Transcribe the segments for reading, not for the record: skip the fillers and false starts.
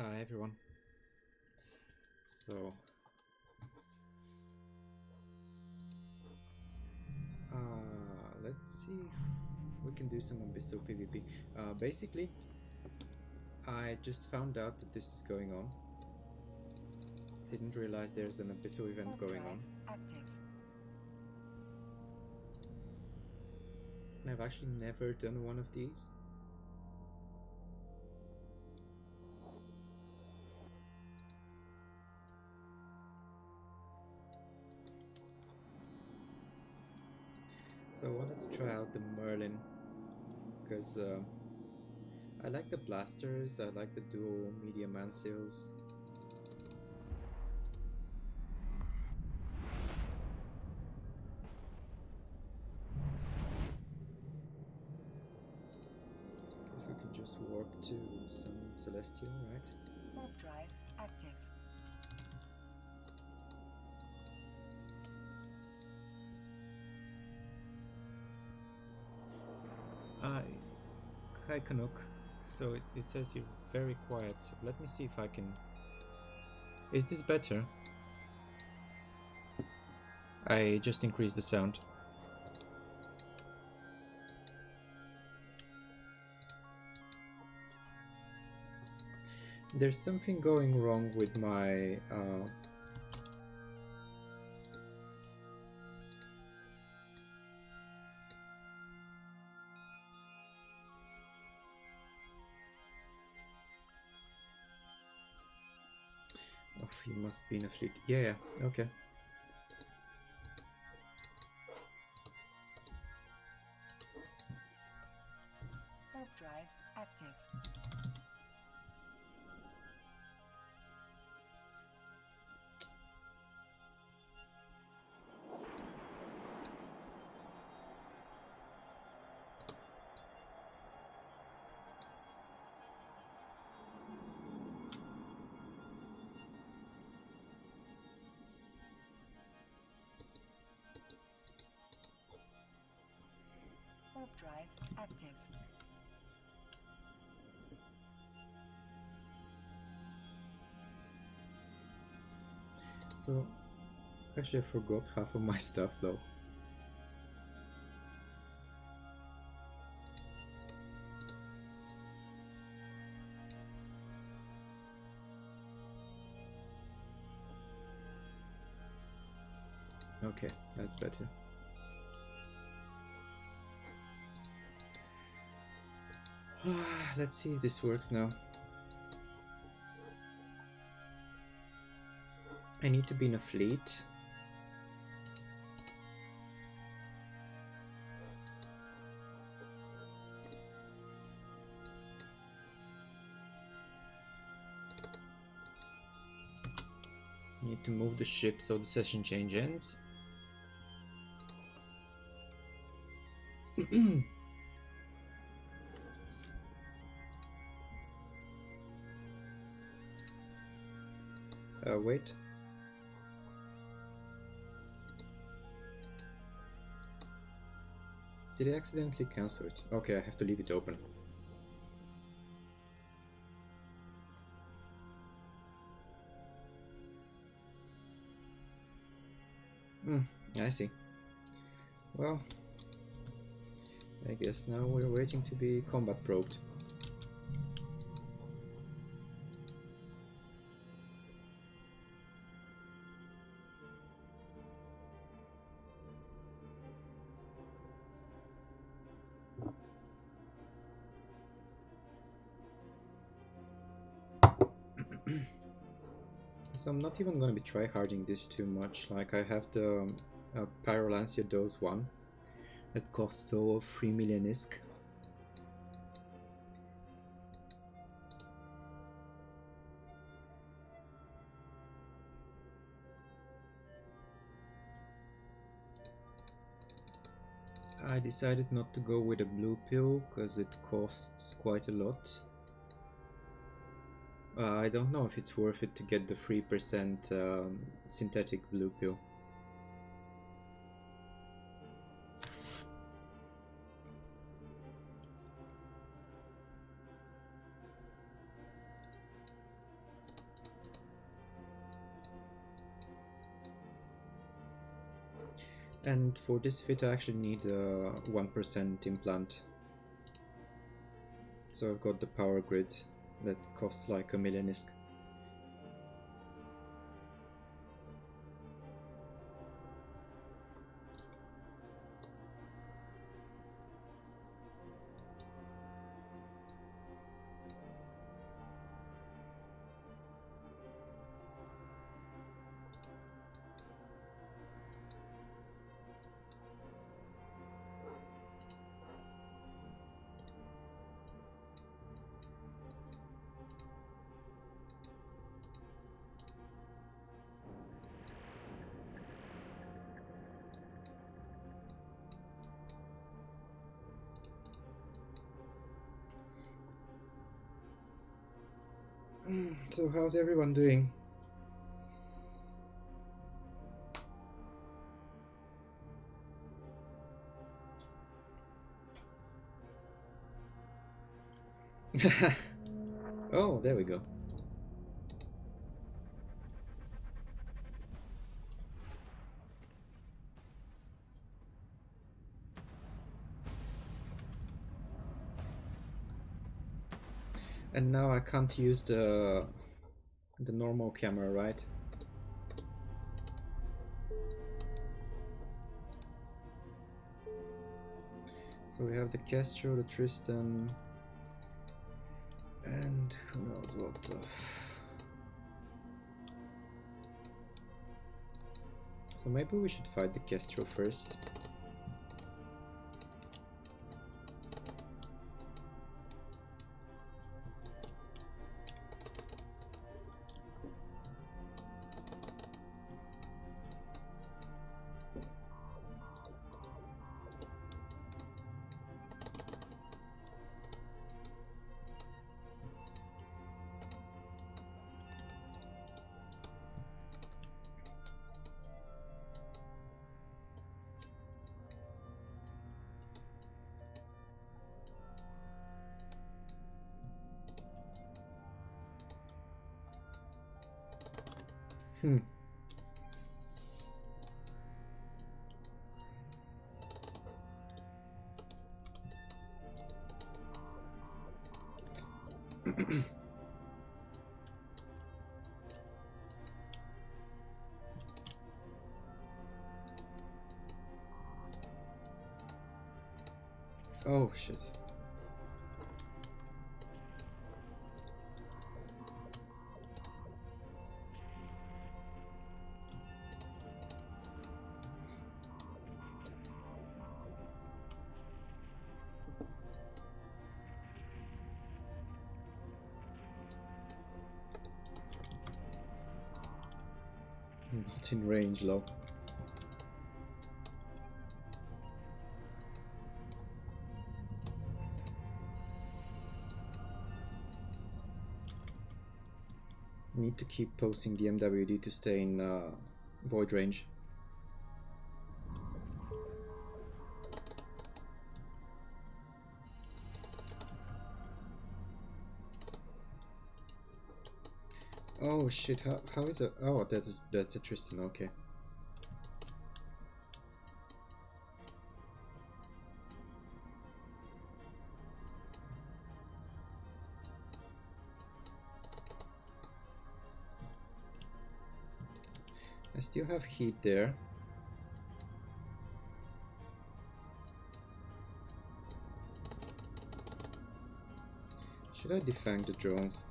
Hi everyone. So let's see if we can do some Abyssal PvP. Basically, I just found out that this is going on. Didn't realize there's an Abyssal event going on. Active. And I've actually never done one of these. So I wanted to try out the Merlin because I like the blasters, I like the dual medium manseals. Guess we can just warp to some Celestial, right? Warp drive active. Hi Canuck. So it says you're very quiet. So let me see if I can... Is this better? I just increased the sound. There's something going wrong with my... Oh, you must be in a fleet. Yeah, okay. Warp drive active. Warp drive active. So, actually I forgot half of my stuff though. Okay, that's better. Let's see if this works now. I need to be in a fleet. Need to move the ship so the session change ends. Wait. Did I accidentally cancel it? Okay, I have to leave it open. I see. Well, I guess now we're waiting to be combat probed. So I'm not even going to be tryharding this too much. Like I have the Pyrolancia Dose 1 that costs over 3 million ISK. I decided not to go with a blue pill because it costs quite a lot. I don't know if it's worth it to get the 3% synthetic blue pill. And for this fit I actually need a 1% implant. So I've got the power grid that costs like 1,000,000 ISK. So how's everyone doing? Oh, there we go. And now I can't use the normal camera, right? So we have the Castro, the Tristan, and who knows what. So maybe we should fight the Castro first. Hmm. Oh shit. Not in range, low. Need to keep posting the MWD to stay in void range. Oh shit, how is it? Oh, that's a Tristan, okay. I still have heat there. Should I defang the drones?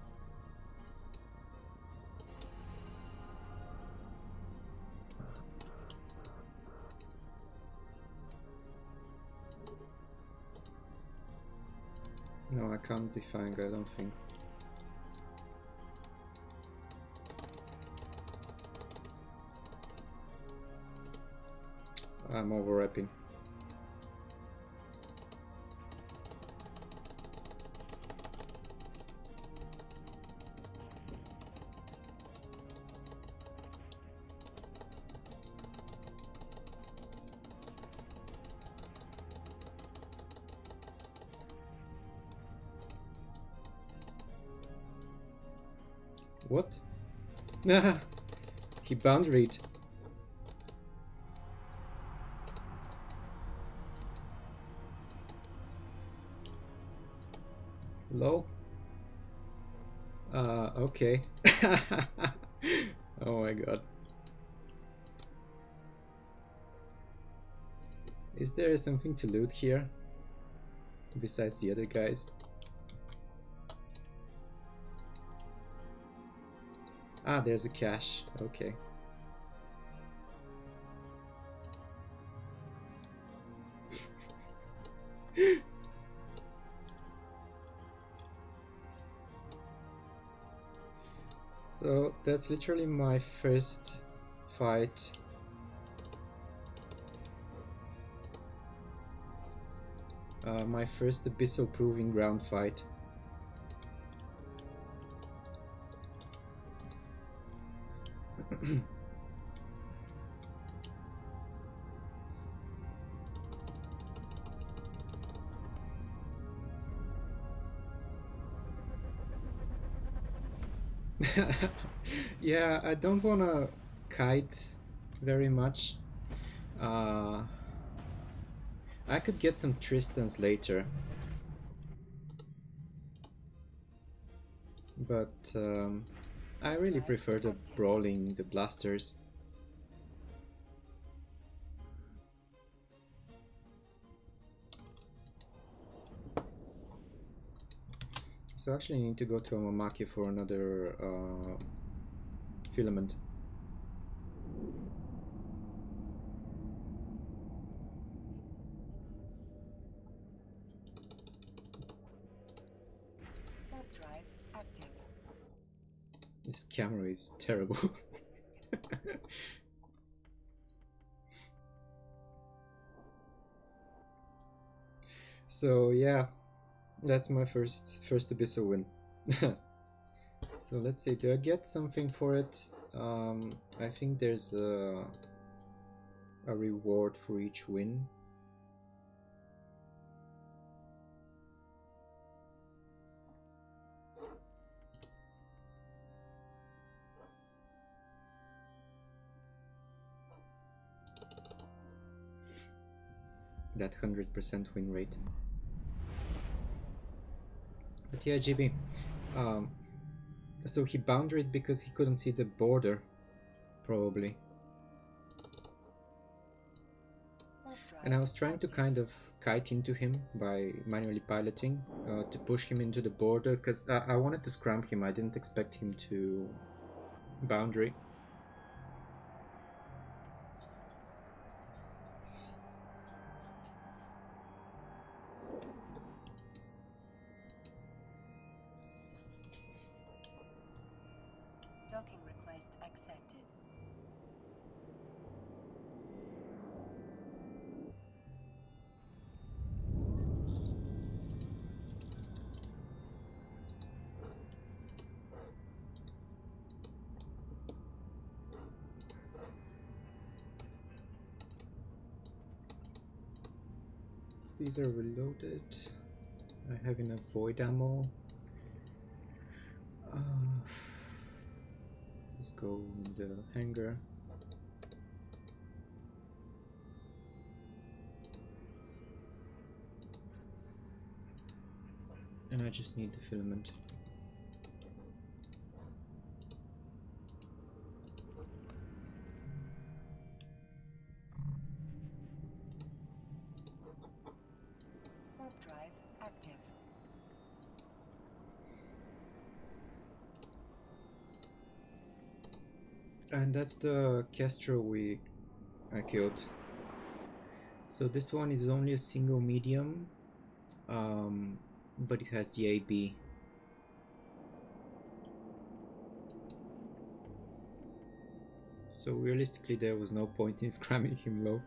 No, I can't defang, I don't think. I'm overwrapping. What? He boundaried. Low? Okay. Oh my god. Is there something to loot here? Besides the other guys? Ah, there's a cache. Okay. So that's literally my first fight. My first Abyssal Proving Ground fight. Yeah, I don't wanna kite very much. I could get some Tristans later, but I really prefer the brawling, the blasters. So actually I need to go to Amamaki for another filament. Warp drive active. This camera is terrible. So yeah, that's my first Abyssal win. So let's see, do I get something for it? I think there's a reward for each win. That 100% win rate. But yeah, GB, so he boundaried because he couldn't see the border, probably. And I was trying to kind of kite into him by manually piloting to push him into the border, because I wanted to scram him. I didn't expect him to boundary. Docking request accepted. These are reloaded. I have enough void ammo. Let's go in the hangar. And I just need the filament. Warp drive active. And that's the Castro I killed. So this one is only a single medium, but it has the AB. So realistically there was no point in scramming him low.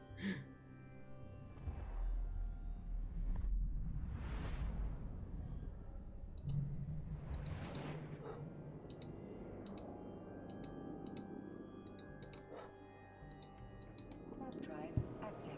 Warp drive active.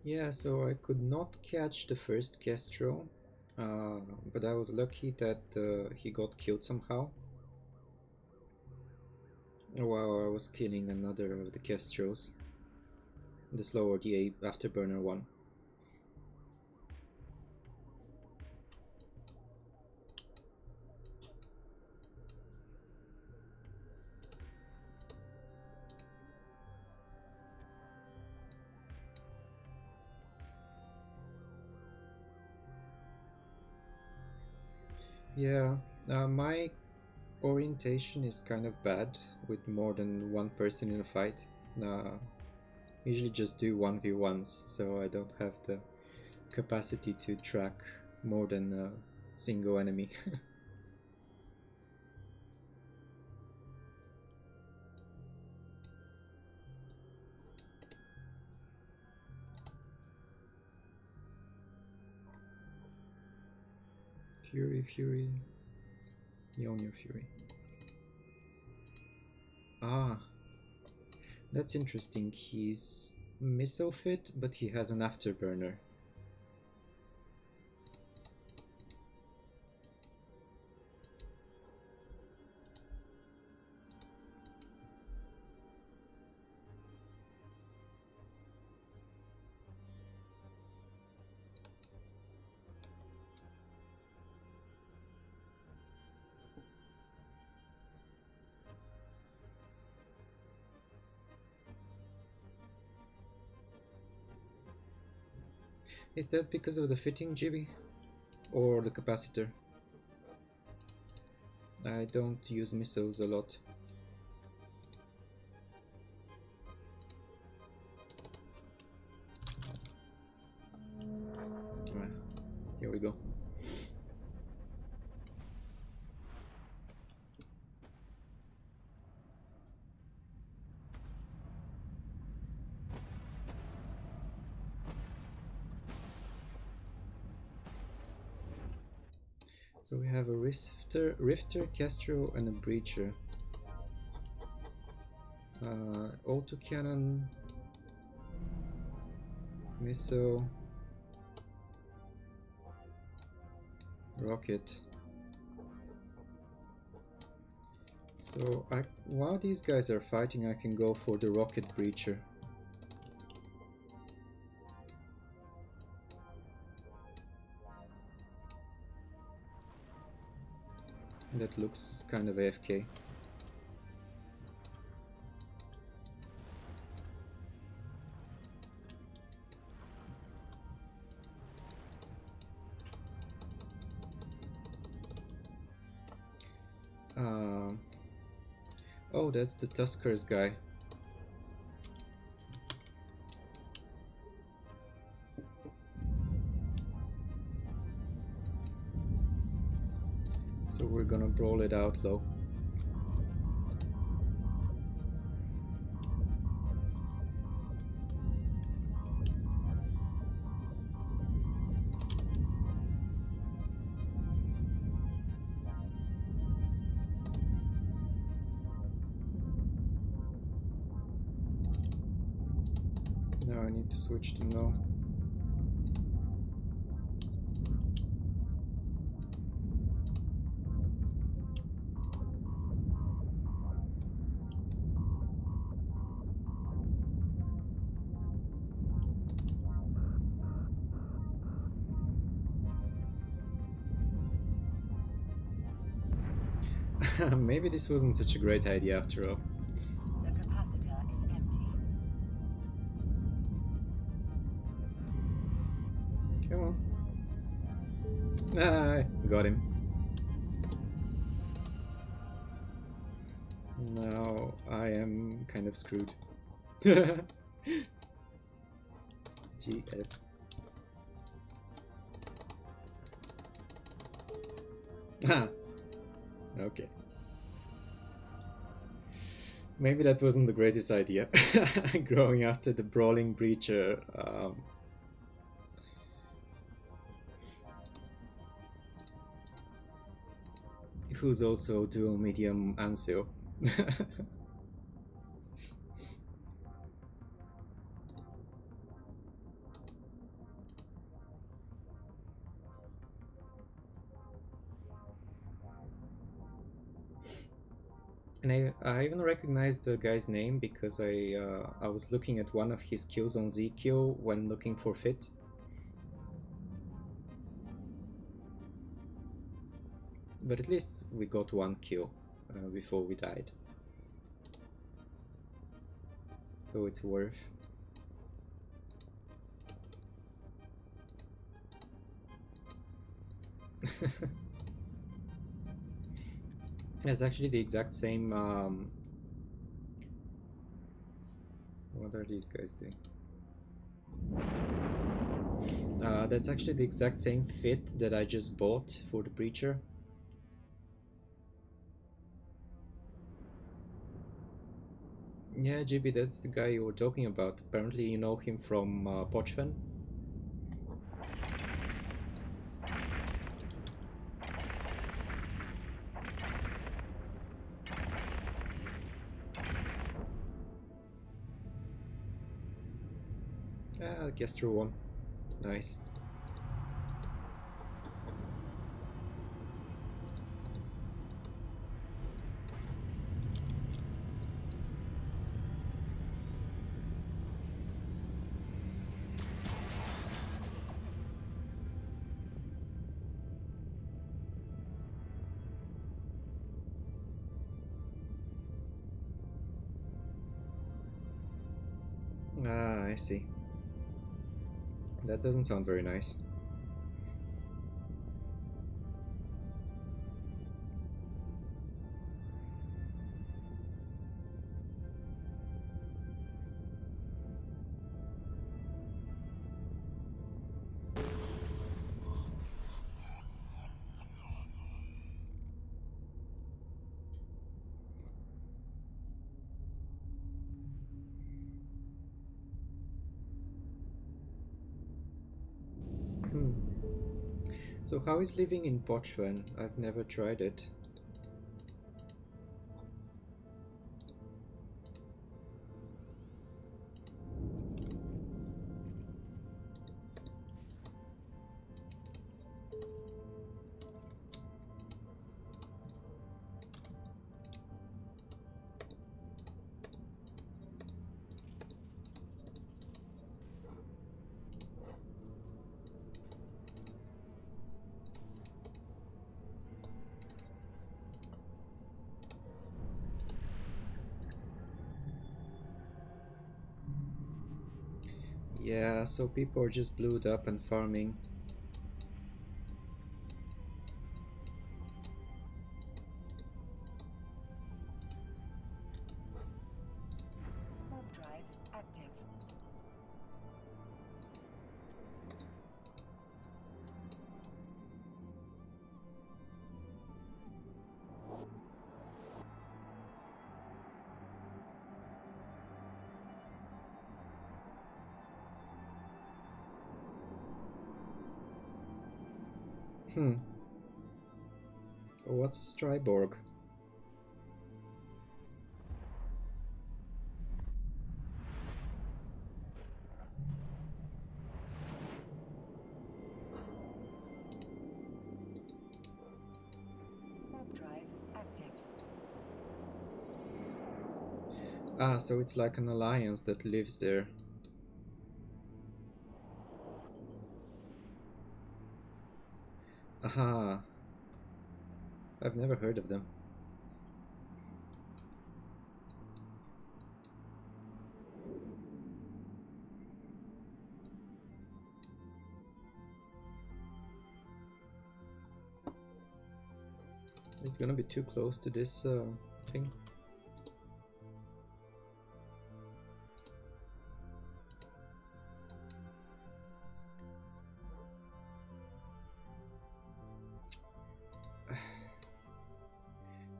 Yeah, so I could not catch the first Kestrel, but I was lucky that he got killed somehow while I was killing another of the Kestrels, the slower the afterburner one. Yeah, my orientation is kind of bad with more than one person in a fight. Uh, Usually just do 1v1s, so I don't have the capacity to track more than a single enemy. Fury. Mjolnir Fury. Ah, that's interesting. He's missile fit, but he has an afterburner. Is that because of the fitting, GB? Or the capacitor? I don't use missiles a lot. Here we go. So we have a Rifter, Kestrel, and a Breacher. Autocannon, missile, rocket. So while these guys are fighting, I can go for the rocket breacher. That looks kind of AFK. Oh, that's the Tuskers guy. So we're gonna brawl it out low. Now I need to switch to no. Maybe this wasn't such a great idea after all. The capacitor is empty. Come on. Ah, got him. Now I am kind of screwed. GF. Ah, okay. Maybe that wasn't the greatest idea. Growing after the brawling breacher. Who's also dual medium Ansel. And I even recognized the guy's name because I was looking at one of his kills on ZQ when looking for Fit. But at least we got one kill before we died. So it's worth. It's actually the exact same. What are these guys doing? That's actually the exact same Fit that I just bought for the breacher. Yeah, GB, that's the guy you were talking about. Apparently you know him from Pochven. I guess through one. Nice. Ah, I see. That doesn't sound very nice. So how is living in Pochven? I've never tried it. Yeah, so people are just blued up and farming. Warp drive active. What's Striborg? Warp drive active. Ah, so it's like an alliance that lives there. Aha. I've never heard of them. It's gonna be too close to this thing.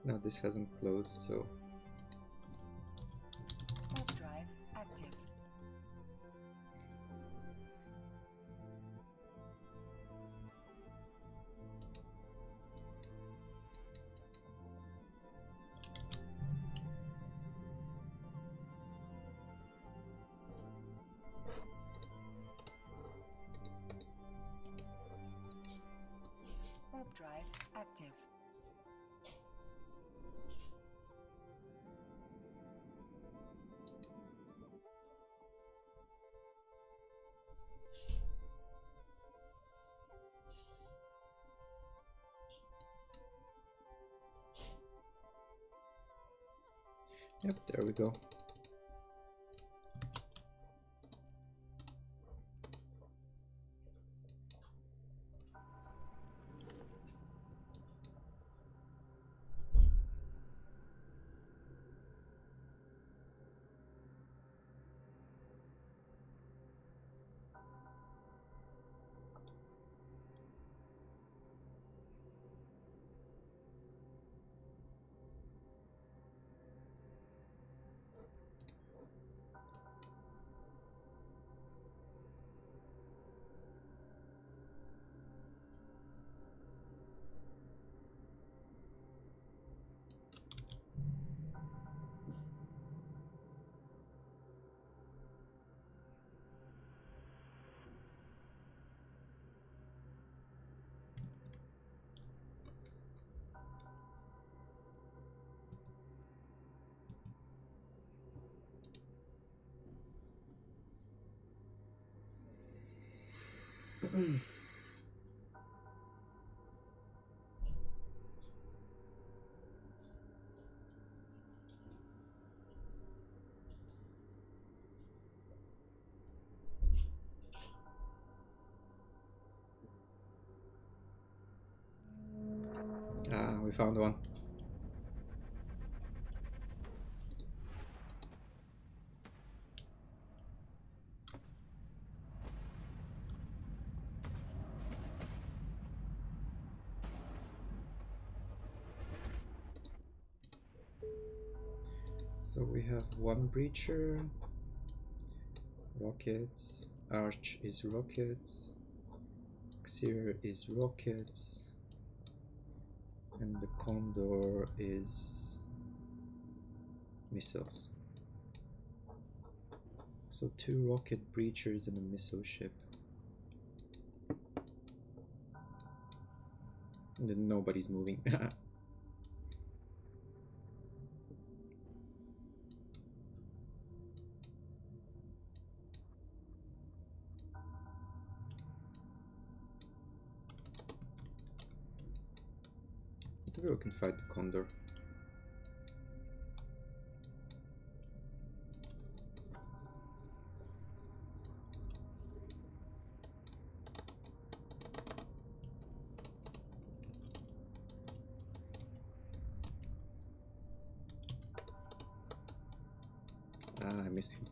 No, this hasn't closed, so Warp drive active. Yep, there we go. We found one. So we have one breacher, rockets, arch is rockets, Xer is rockets, and the Condor is missiles. So 2 rocket breachers and a missile ship. And then nobody's moving. Maybe we can fight the Condor. I missed him.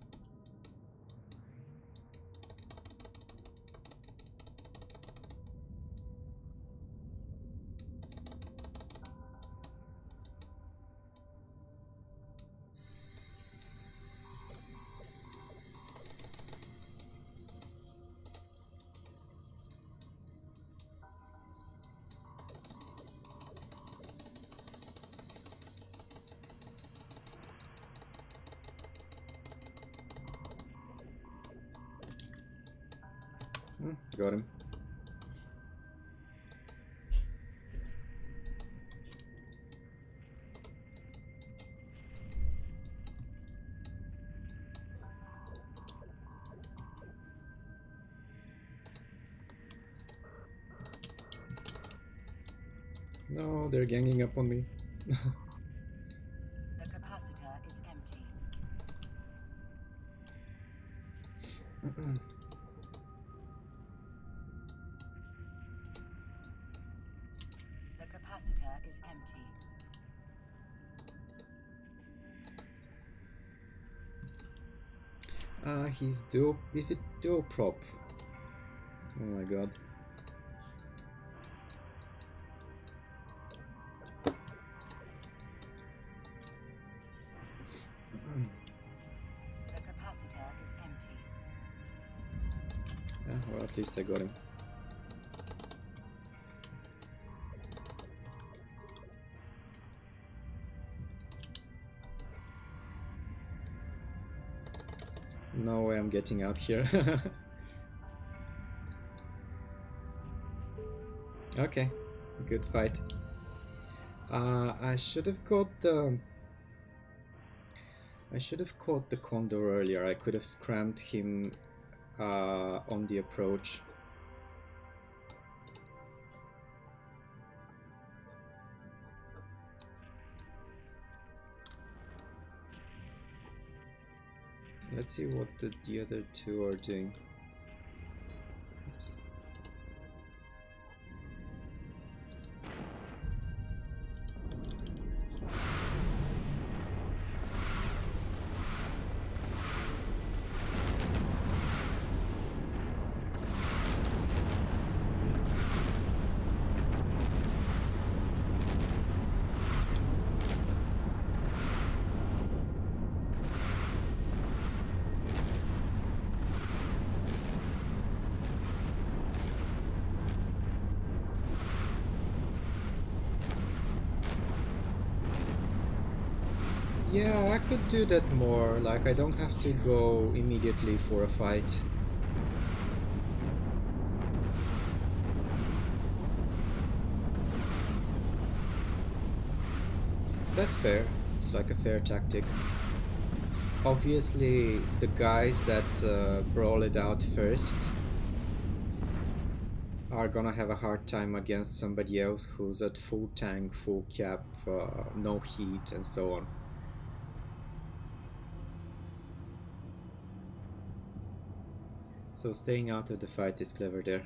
Got him. No, they're ganging up on me. The capacitor is empty. The capacitor is empty. He's dual. Is it dual prop? Oh my god. The capacitor is empty. Yeah, well, at least I got him. No way I'm getting out here. Okay, Good fight. I should have caught the Condor earlier. I could have scrammed him on the approach. Let's see what the other two are doing. Oops. Yeah, I could do that more. Like, I don't have to go immediately for a fight. That's fair. It's like a fair tactic. Obviously, the guys that brawl it out first are gonna have a hard time against somebody else who's at full tank, full cap, no heat, and so on. So staying out of the fight is clever there.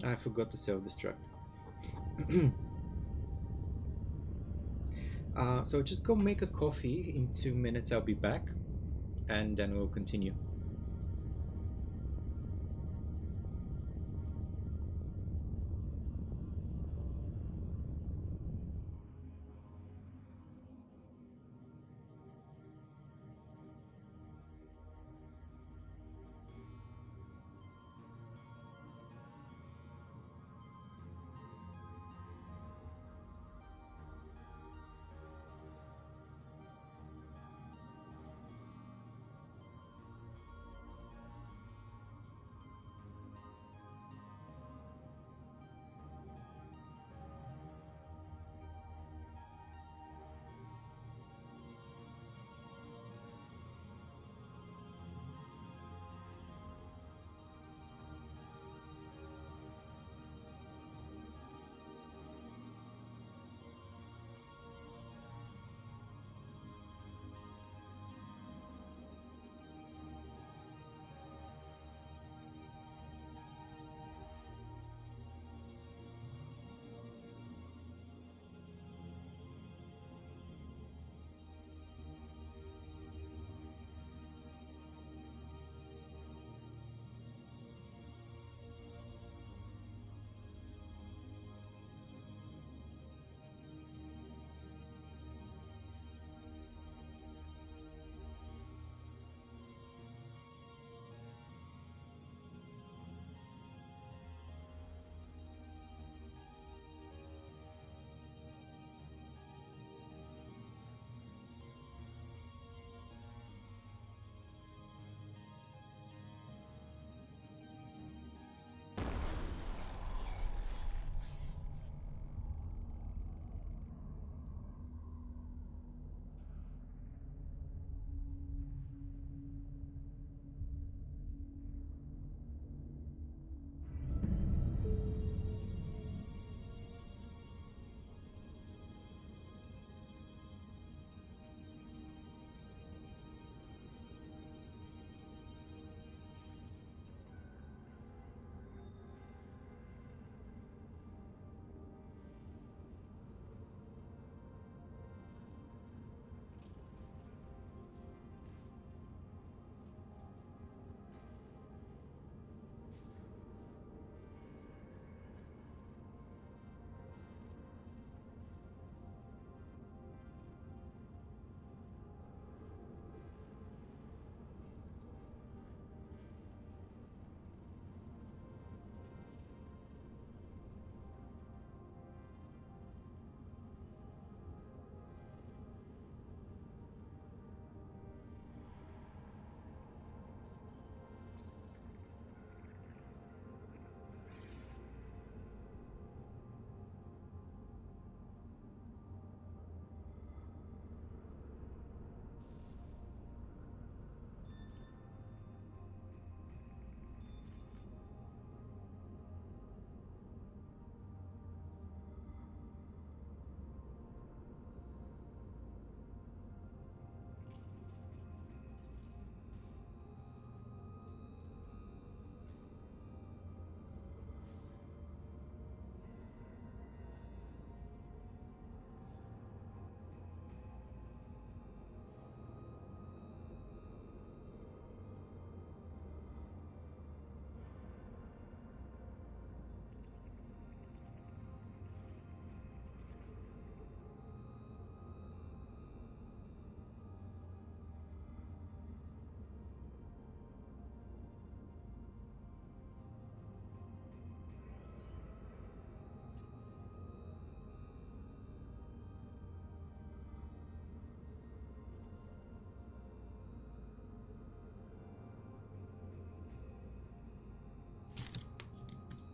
I forgot to self-destruct. So just go make a coffee. In 2 minutes I'll be back, and then we'll continue.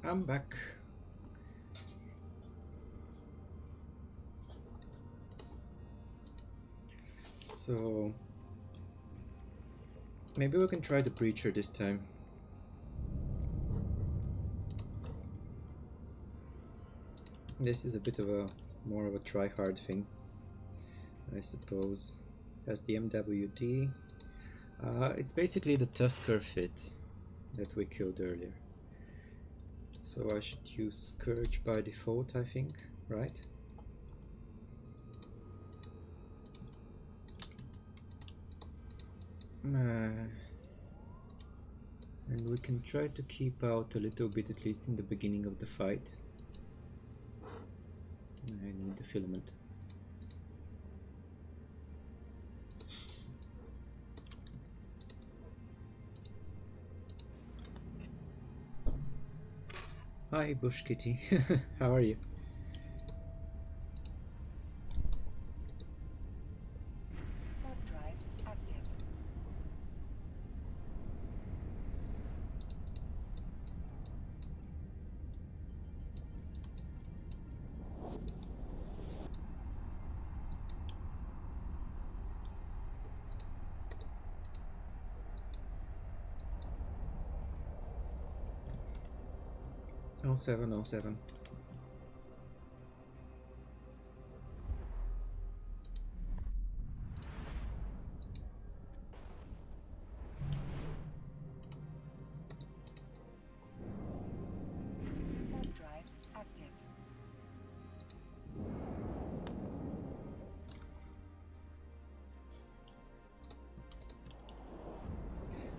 I'm back. So maybe we can try the Breacher this time. This is a bit of a more of a try-hard thing, I suppose. It has the MWD. It's basically the Tusker fit that we killed earlier. So I should use Scourge by default, I think, right? And we can try to keep out a little bit, at least in the beginning of the fight. I need the filament. Hi, Bush Kitty. How are you? Warp drive active. Oh 07. Warp drive active.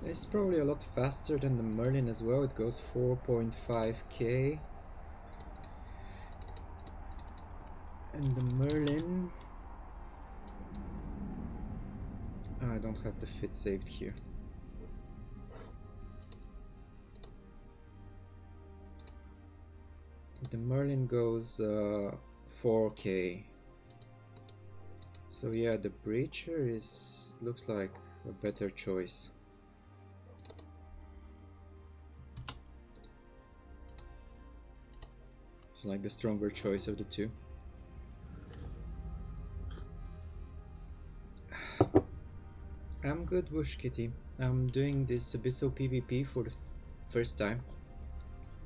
It's probably a lot faster than the Merlin as well. It goes 4.5k. And the Merlin... I don't have the fit saved here. The Merlin goes 4k. So yeah, the Breacher looks like a better choice. It's like the stronger choice of the two. I'm good, Bush Kitty. I'm doing this Abyssal PvP for the first time.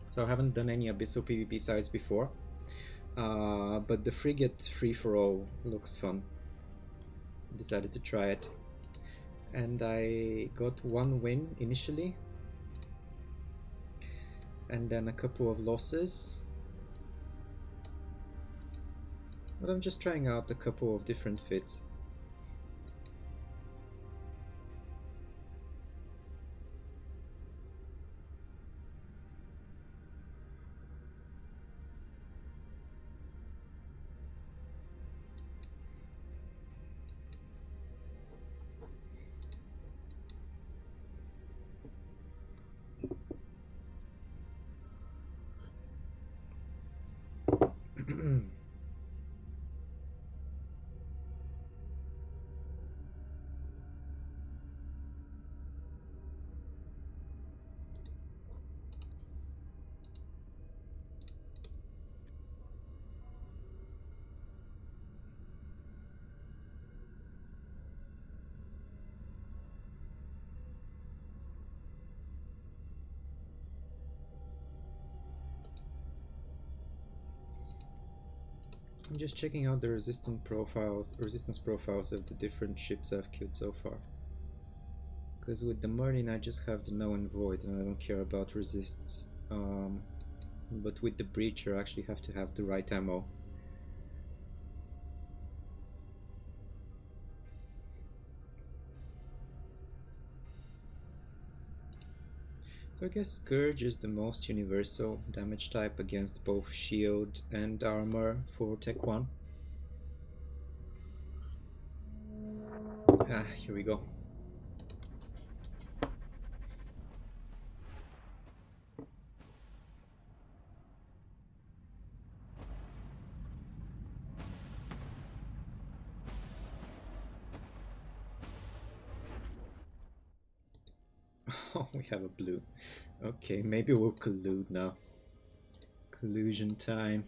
So I haven't done any Abyssal PvP sites before. But the Frigate free-for-all looks fun. Decided to try it. And I got one win initially. And then a couple of losses. But I'm just trying out a couple of different fits. I'm just checking out the resistance profiles of the different ships I've killed so far. Because with the Merlin I just have the null and void and I don't care about resists. But with the Breacher I actually have to have the right ammo. So I guess Scourge is the most universal damage type against both shield and armor for Tech 1. Here we go. Oh, we have a blue. Okay, maybe we'll collude now. Collusion time.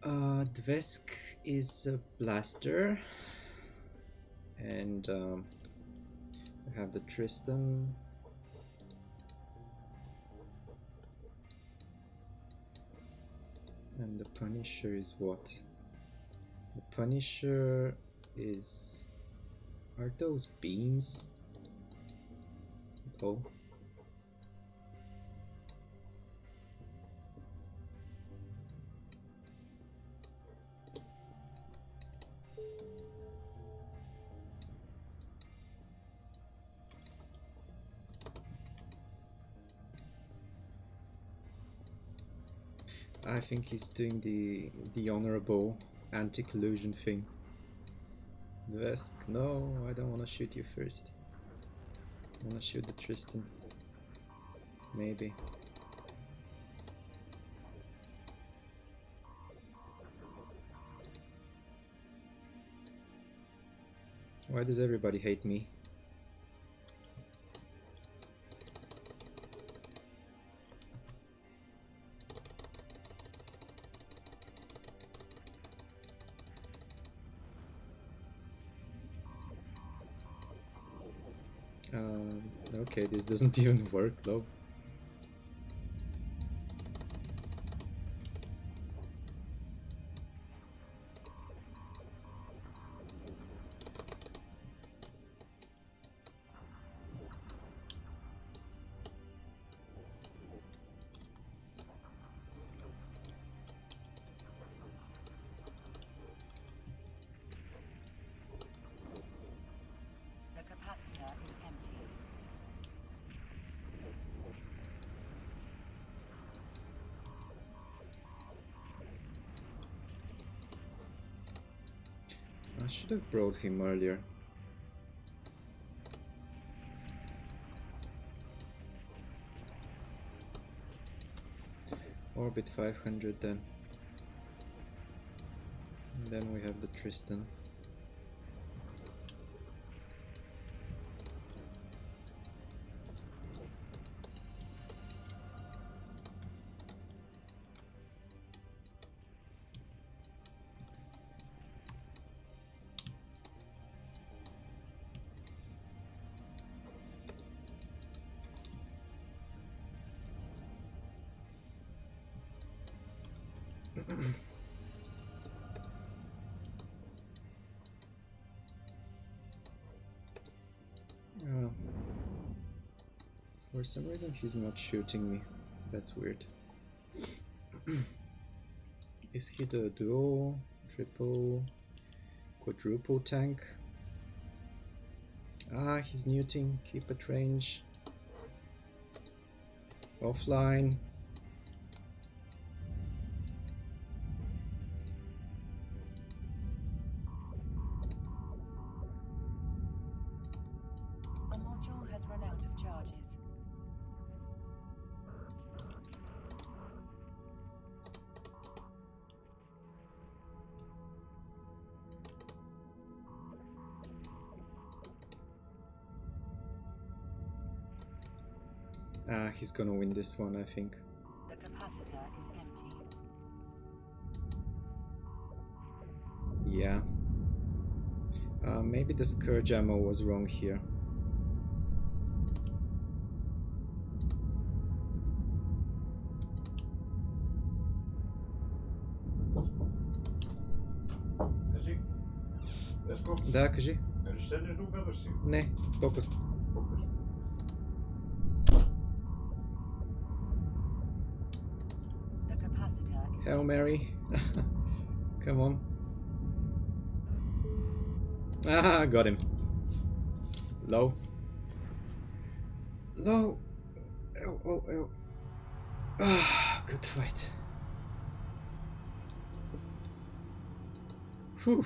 Dvesk is a blaster, and we have the Tristan. And the Punisher is what? The Punisher is... Are those beams? Oh. I think he's doing the honorable anti-collusion thing. Vesk, no, I don't want to shoot you first. I want to shoot the Tristan. Maybe. Why does everybody hate me? Okay, this doesn't even work though. The capacitor is empty. I should have brought him earlier. Orbit 500 then. And then we have the Tristan. For some reason he's not shooting me. That's weird. Is he the dual, triple, quadruple tank? Ah, he's neuting. Keep at range. Offline. A module has run out of charges. Ah, he's gonna win this one, I think. The capacitor is empty. Yeah. Maybe the Scourge ammo was wrong here. Кажи. Леско, Да, кажи. ще седнеш да огледаш си? Не, по-късно. По-късно. The capacitor is Hail empty. Mary. Come on. Ah, got him. Low. Low. Oh, oh, oh. Ah, good fight. Whew.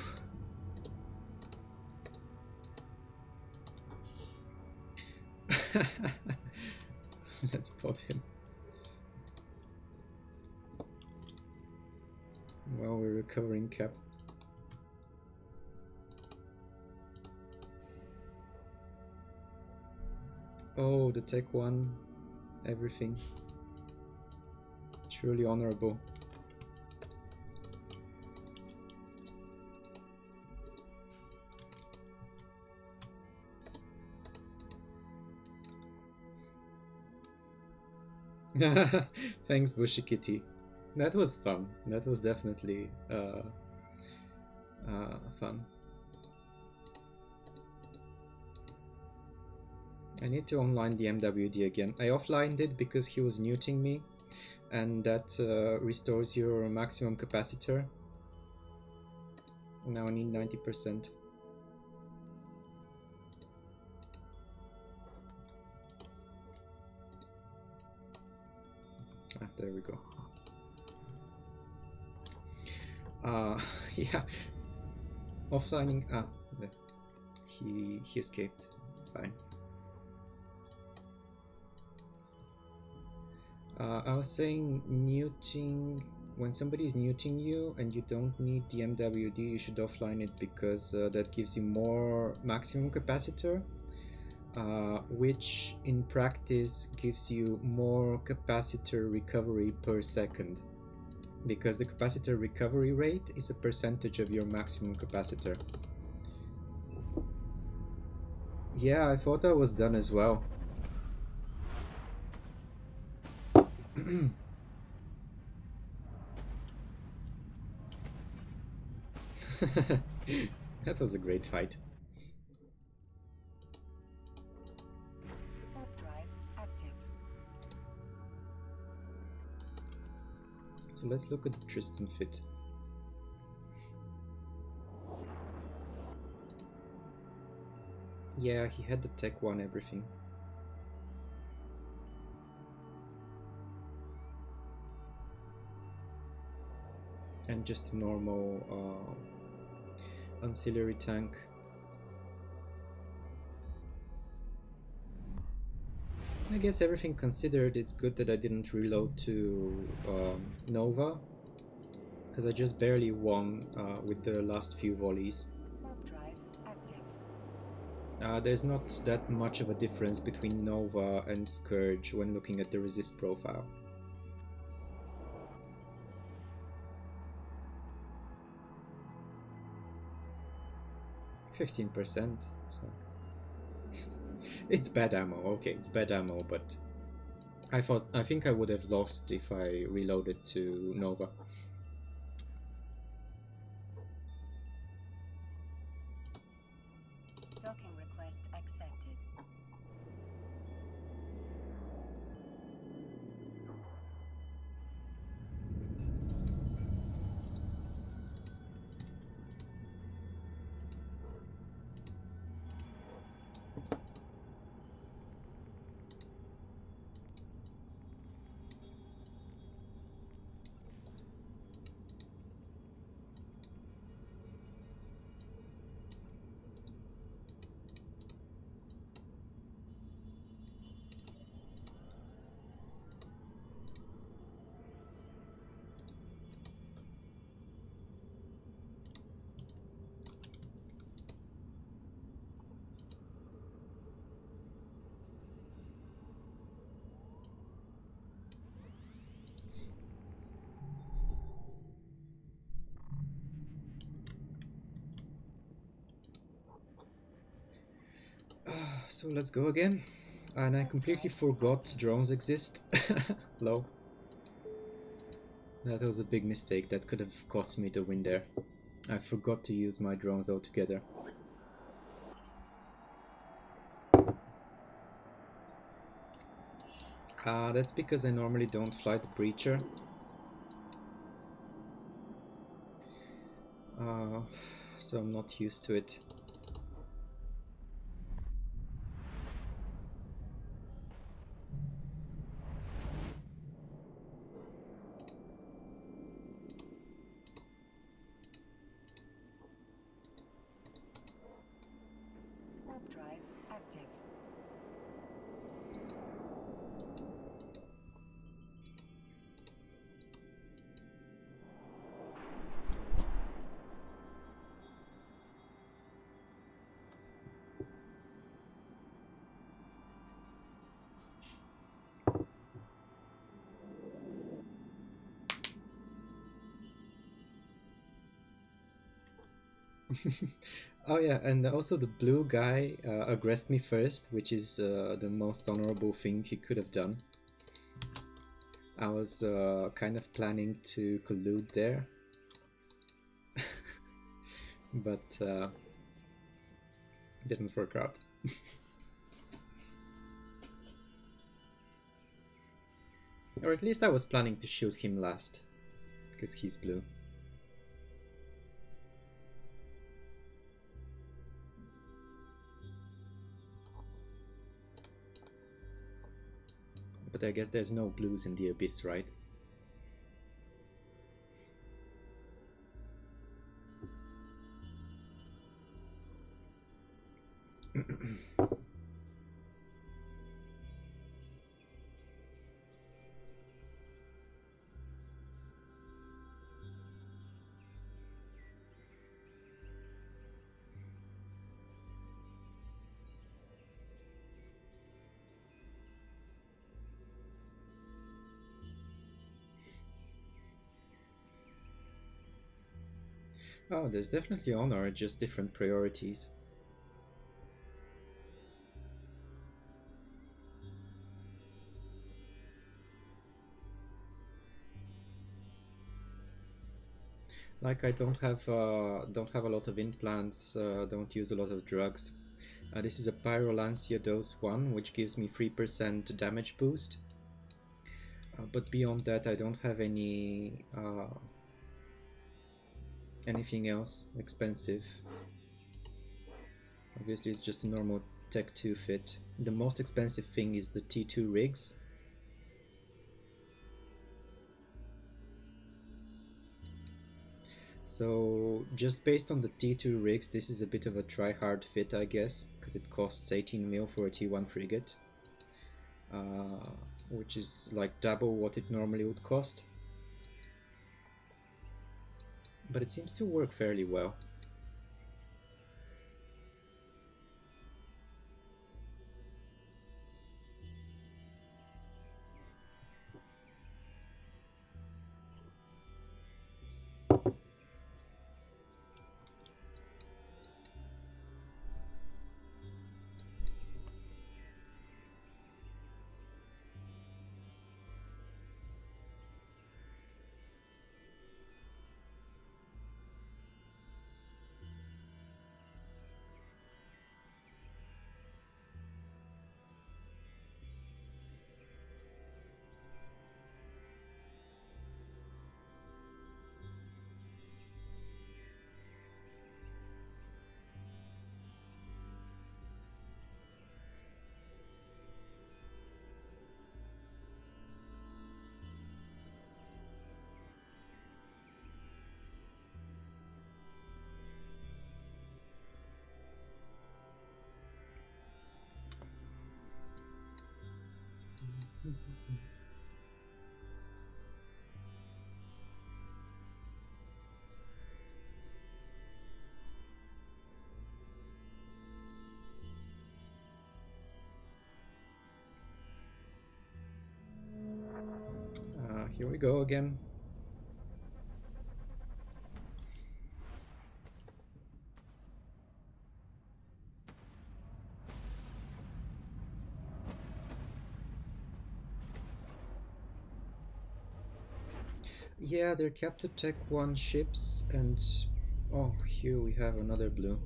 Let's pot him. Well, we're recovering cap. Oh, the tech one. Everything. Truly honorable. Thanks, Bushy Kitty. That was fun. That was definitely fun. I need to online the MWD again. I offlined it because he was neuting me, and that restores your maximum capacitor. Now I need 90%. Ah, there we go. Yeah. Offlining. Ah, he escaped. Fine. I was saying neuting. When somebody is neuting you and you don't need the MWD, you should offline it because that gives you more maximum capacitor, which in practice gives you more capacitor recovery per second, because the capacitor recovery rate is a percentage of your maximum capacitor. Yeah, I thought that was done as well. That was a great fight. Warp drive active. So let's look at the Tristan fit. Yeah, he had the Tech 1 everything. And just a normal ancillary tank. I guess everything considered, it's good that I didn't reload to Nova, because I just barely won with the last few volleys. Warp drive active. There's not that much of a difference between Nova and Scourge when looking at the resist profile. %. It's bad ammo. Okay, it's bad ammo, but I think I would have lost if I reloaded to Nova. Docking request accepted. So let's go again. And I completely forgot drones exist. Low. That was a big mistake. That could have cost me the win there. I forgot to use my drones altogether. That's because I normally don't fly the Breacher. So I'm not used to it. Warp drive active. Oh yeah, and also the blue guy aggressed me first, which is the most honorable thing he could have done. I was kind of planning to collude there, but didn't work out. Or at least I was planning to shoot him last, because he's blue. But I guess there's no blues in the Abyss, right? Oh, there's definitely honor, just different priorities. Like I don't have a lot of implants, don't use a lot of drugs. This is a Pyrolancia dose 1, which gives me 3% damage boost. But beyond that, I don't have anything else expensive. Obviously, it's just a normal Tech 2 fit. The most expensive thing is the T2 rigs. So just based on the T2 rigs, this is a bit of a try-hard fit, I guess, because it costs 18 mil for a T1 frigate, which is like double what it normally would cost. But it seems to work fairly well. Here we go again. Yeah, they're Captain Tech 1 ships, and oh, here we have another blue.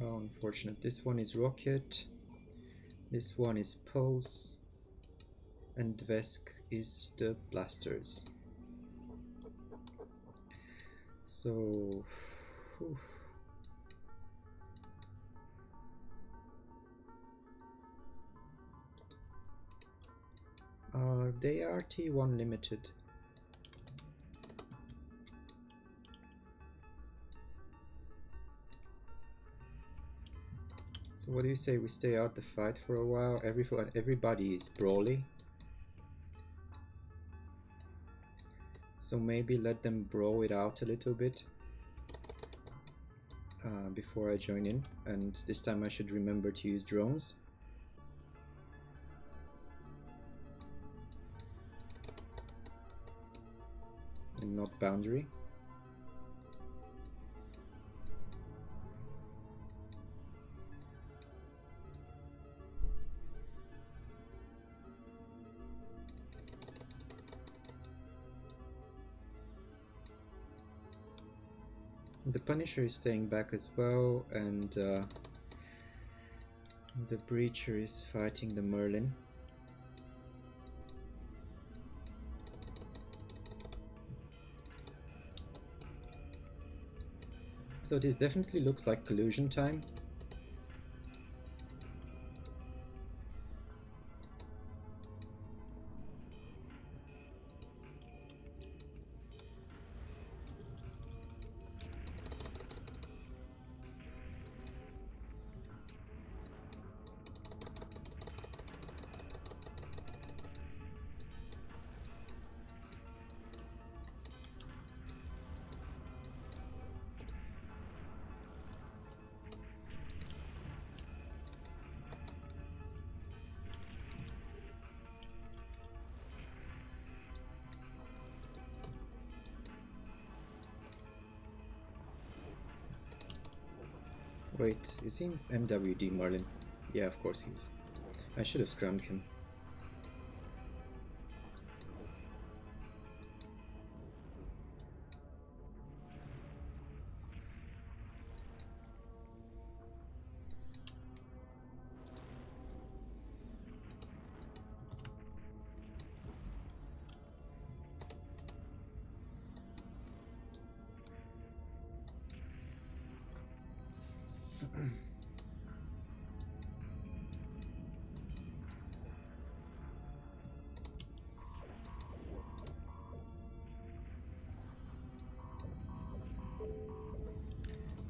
How unfortunate. This one is Rocket, this one is Pulse, and Vesk is the blasters. So whew. They are T1 limited. So what do you say we stay out the fight for a while? Everybody is brawly. So maybe let them brawl it out a little bit before I join in. And this time I should remember to use drones. And not boundary. The Punisher is staying back as well, and the Breacher is fighting the Merlin. So this definitely looks like collusion time. Wait, is he MWD Merlin? Yeah, of course he is. I should have scrummed him.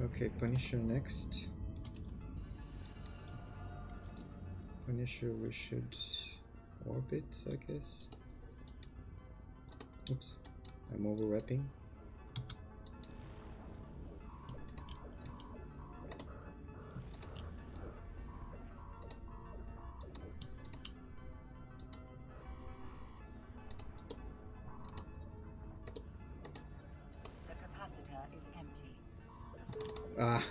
Okay, Punisher next. Punisher we should orbit, I guess. Oops, I'm overwrapping. The capacitor is empty. Ah,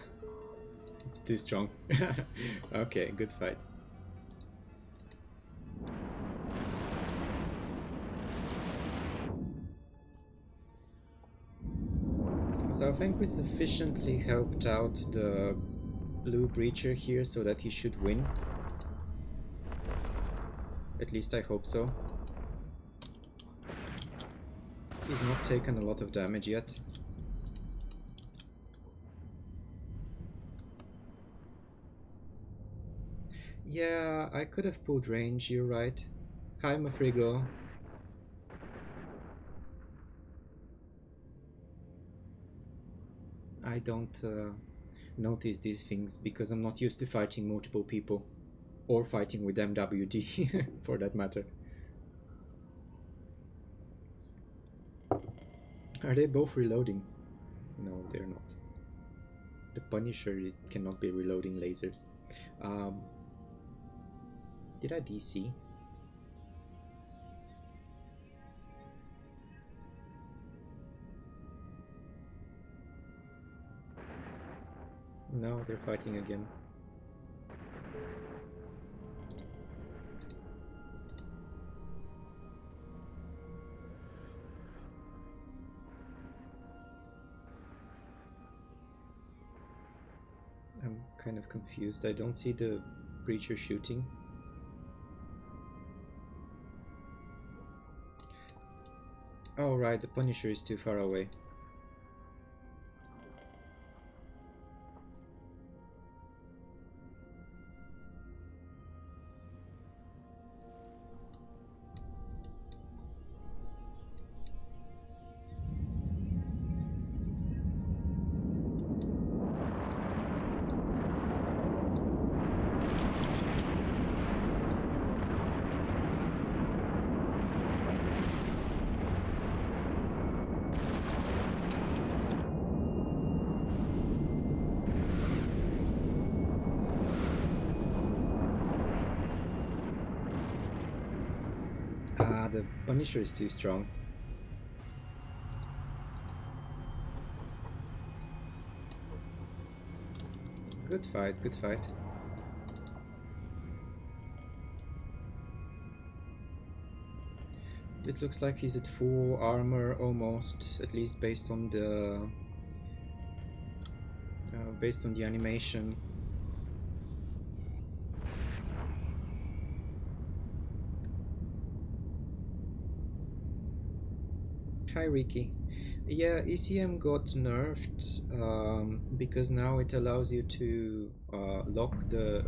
it's too strong. Okay, good fight. So I think we sufficiently helped out the blue Breacher here so that he should win. At least I hope so. He's not taken a lot of damage yet. Yeah, I could have pulled range, you're right. Hi, Mafrigo. I don't notice these things because I'm not used to fighting multiple people. Or fighting with MWD, for that matter. Are they both reloading? No, they're not. The Punisher, it cannot be reloading lasers. Did I DC? No, they're fighting again. I'm kind of confused. I don't see the Breacher shooting. Oh right, the Punisher is too far away. The Punisher is too strong. Good fight, good fight. It looks like he's at full armor almost, at least based on the based on the animation. Hi Ricky. Yeah, ECM got nerfed because now it allows you to lock the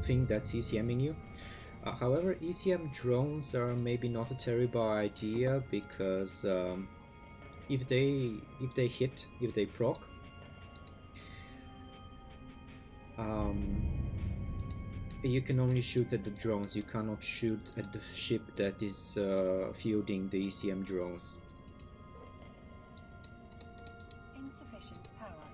thing that's ECMing you. However, ECM drones are maybe not a terrible idea because if they hit, if they proc, you can only shoot at the drones. You cannot shoot at the ship that is fielding the ECM drones. Insufficient power.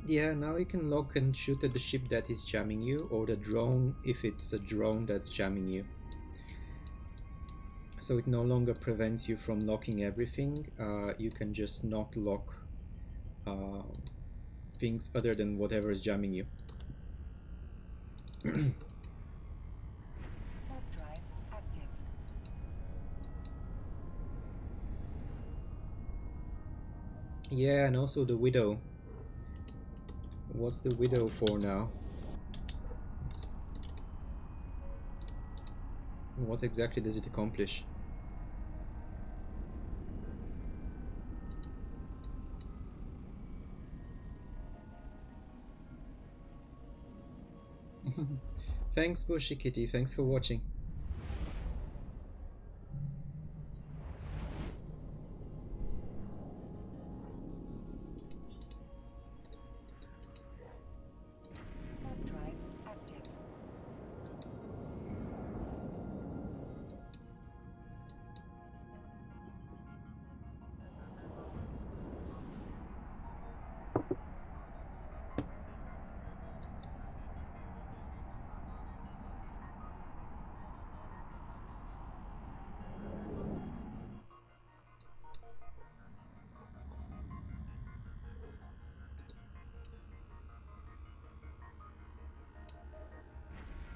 Yeah, now you can lock and shoot at the ship that is jamming you, or the drone if it's a drone that's jamming you. So it no longer prevents you from locking everything. You can just not lock things other than whatever is jamming you. Warp drive active. Yeah, and also the Widow. What's the Widow for now? What exactly does it accomplish? Thanks, Bushy Kitty. Thanks for watching. Warp drive active.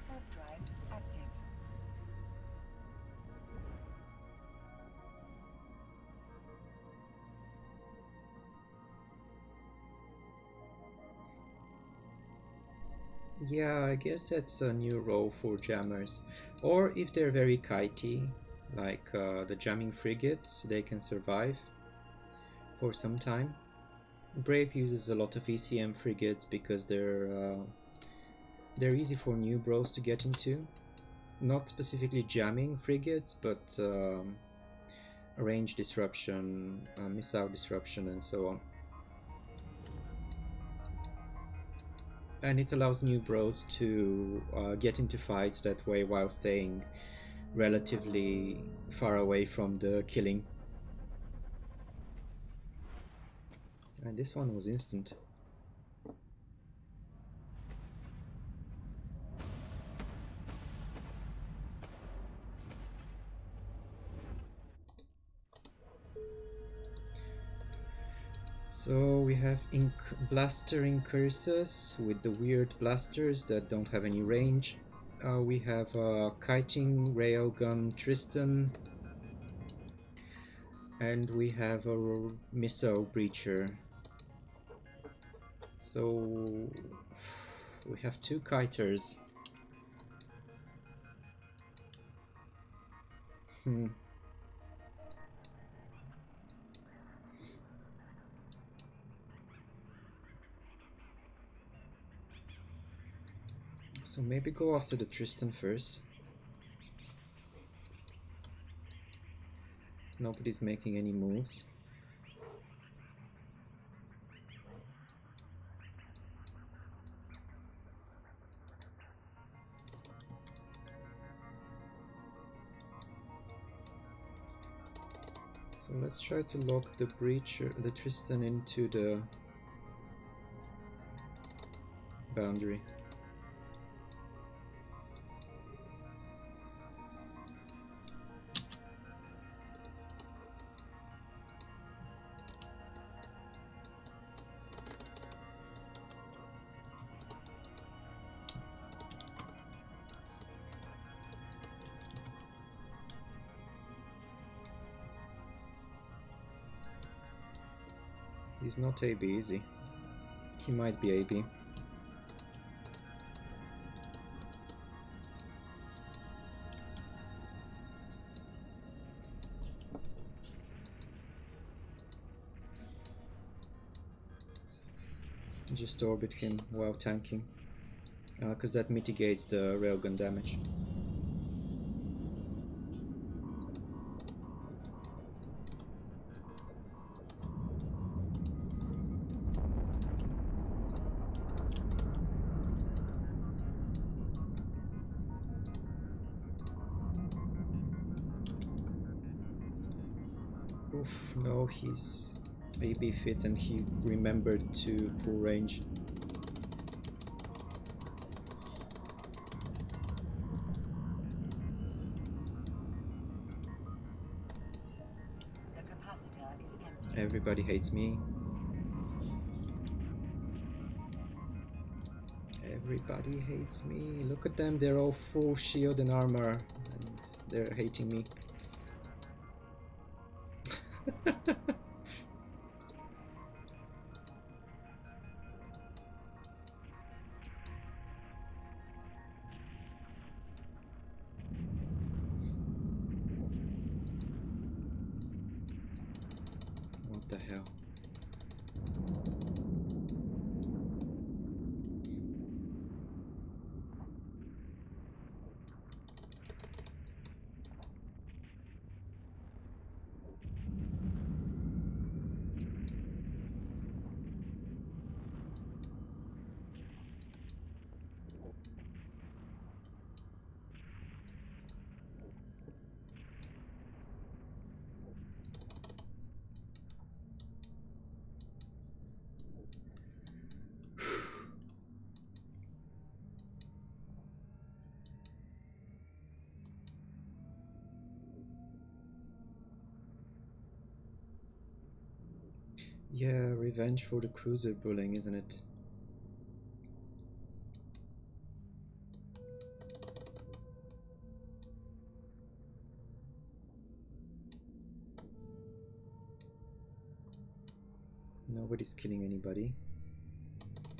Warp drive active. Yeah, I guess that's a new role for jammers. Or if they're very kitey, like the jamming frigates, they can survive for some time. Brave uses a lot of ECM frigates because they're easy for new bros to get into. Not specifically jamming frigates, but range disruption, missile disruption, and so on. And it allows new bros to get into fights that way while staying relatively far away from the killing. And this one was instant. So we have blaster incursus with the weird blasters that don't have any range. We have a kiting railgun Tristan, and we have a missile breacher. So we have two kiters. So maybe go after the Tristan first. Nobody's making any moves. So let's try to lock the breacher, the Tristan into the boundary. He's not AB, is he? He might be AB. Just orbit him while tanking, because that mitigates the railgun damage. Oof, no, he's AB fit and he remembered to pull range. The capacitor is empty. Everybody hates me. Everybody hates me. Look at them, they're all full shield and armor and they're hating me. What the hell? Yeah, revenge for the cruiser bullying, isn't it? Nobody's killing anybody,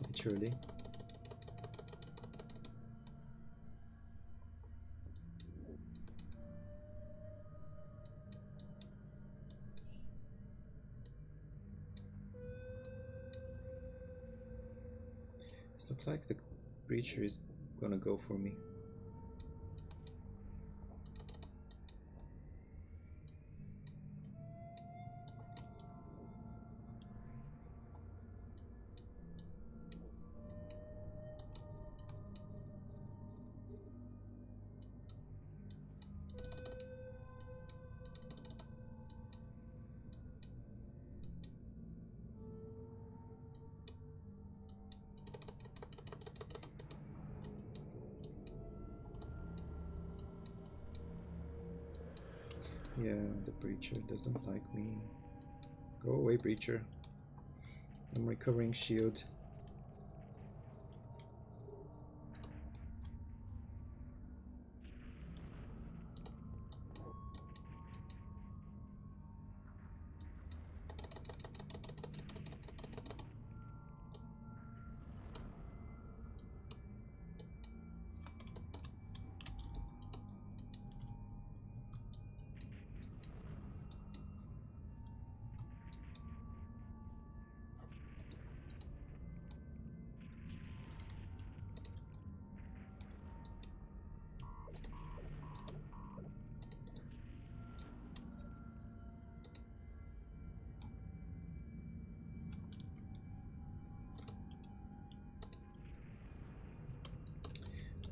literally. It looks like the breacher is gonna go for me. Yeah, the breacher doesn't like me. Go away, breacher. I'm recovering shield.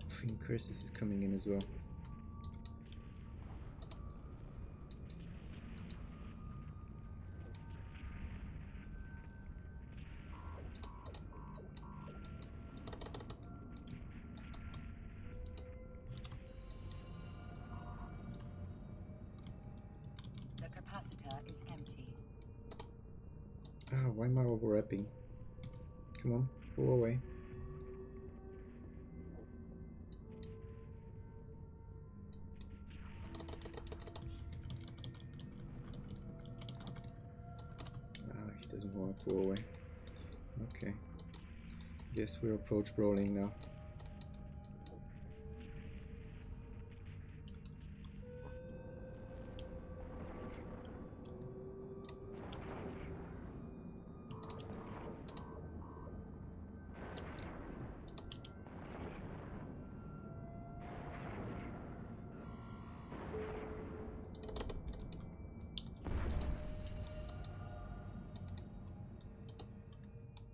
I think Crisis is coming in as well. is empty. Ah, why am I overwrapping? Come on, go away. Ah, he doesn't want to go away. Okay. Guess we're approach brawling now.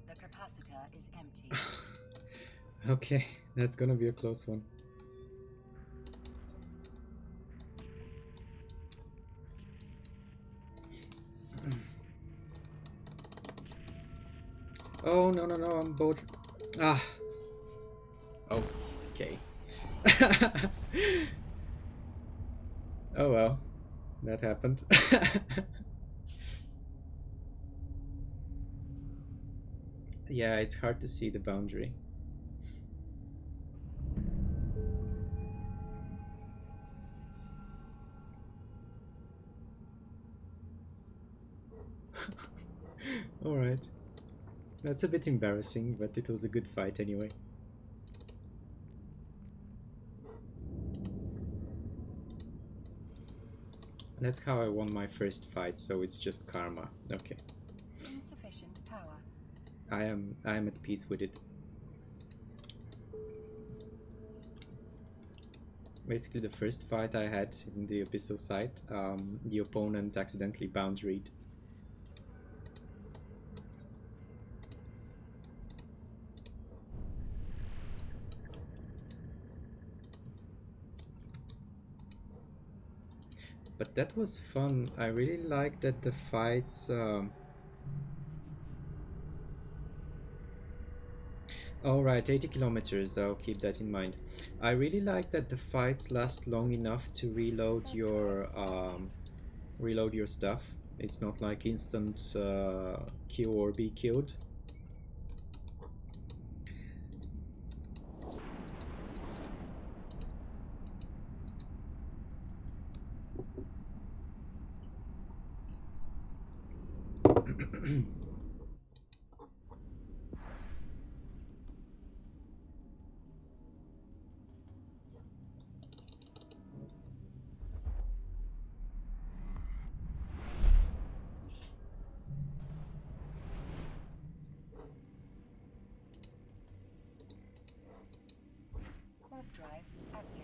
The capacitor is empty. Okay, that's gonna be a close one. Oh, no, no, no, I'm both. Ah. Oh, okay. Oh well, that happened. Yeah, it's hard to see the boundary. Alright. That's a bit embarrassing, but it was a good fight anyway. That's how I won my first fight, so it's just karma. Okay. Insufficient power. I am at peace with it. Basically the first fight I had in the Abyssal site, the opponent accidentally boundaried. But that was fun. I really like that the fights... Oh right, 80 kilometers, I'll keep that in mind. I really like that the fights last long enough to reload your stuff. It's not like instant kill or be killed. Warp drive active.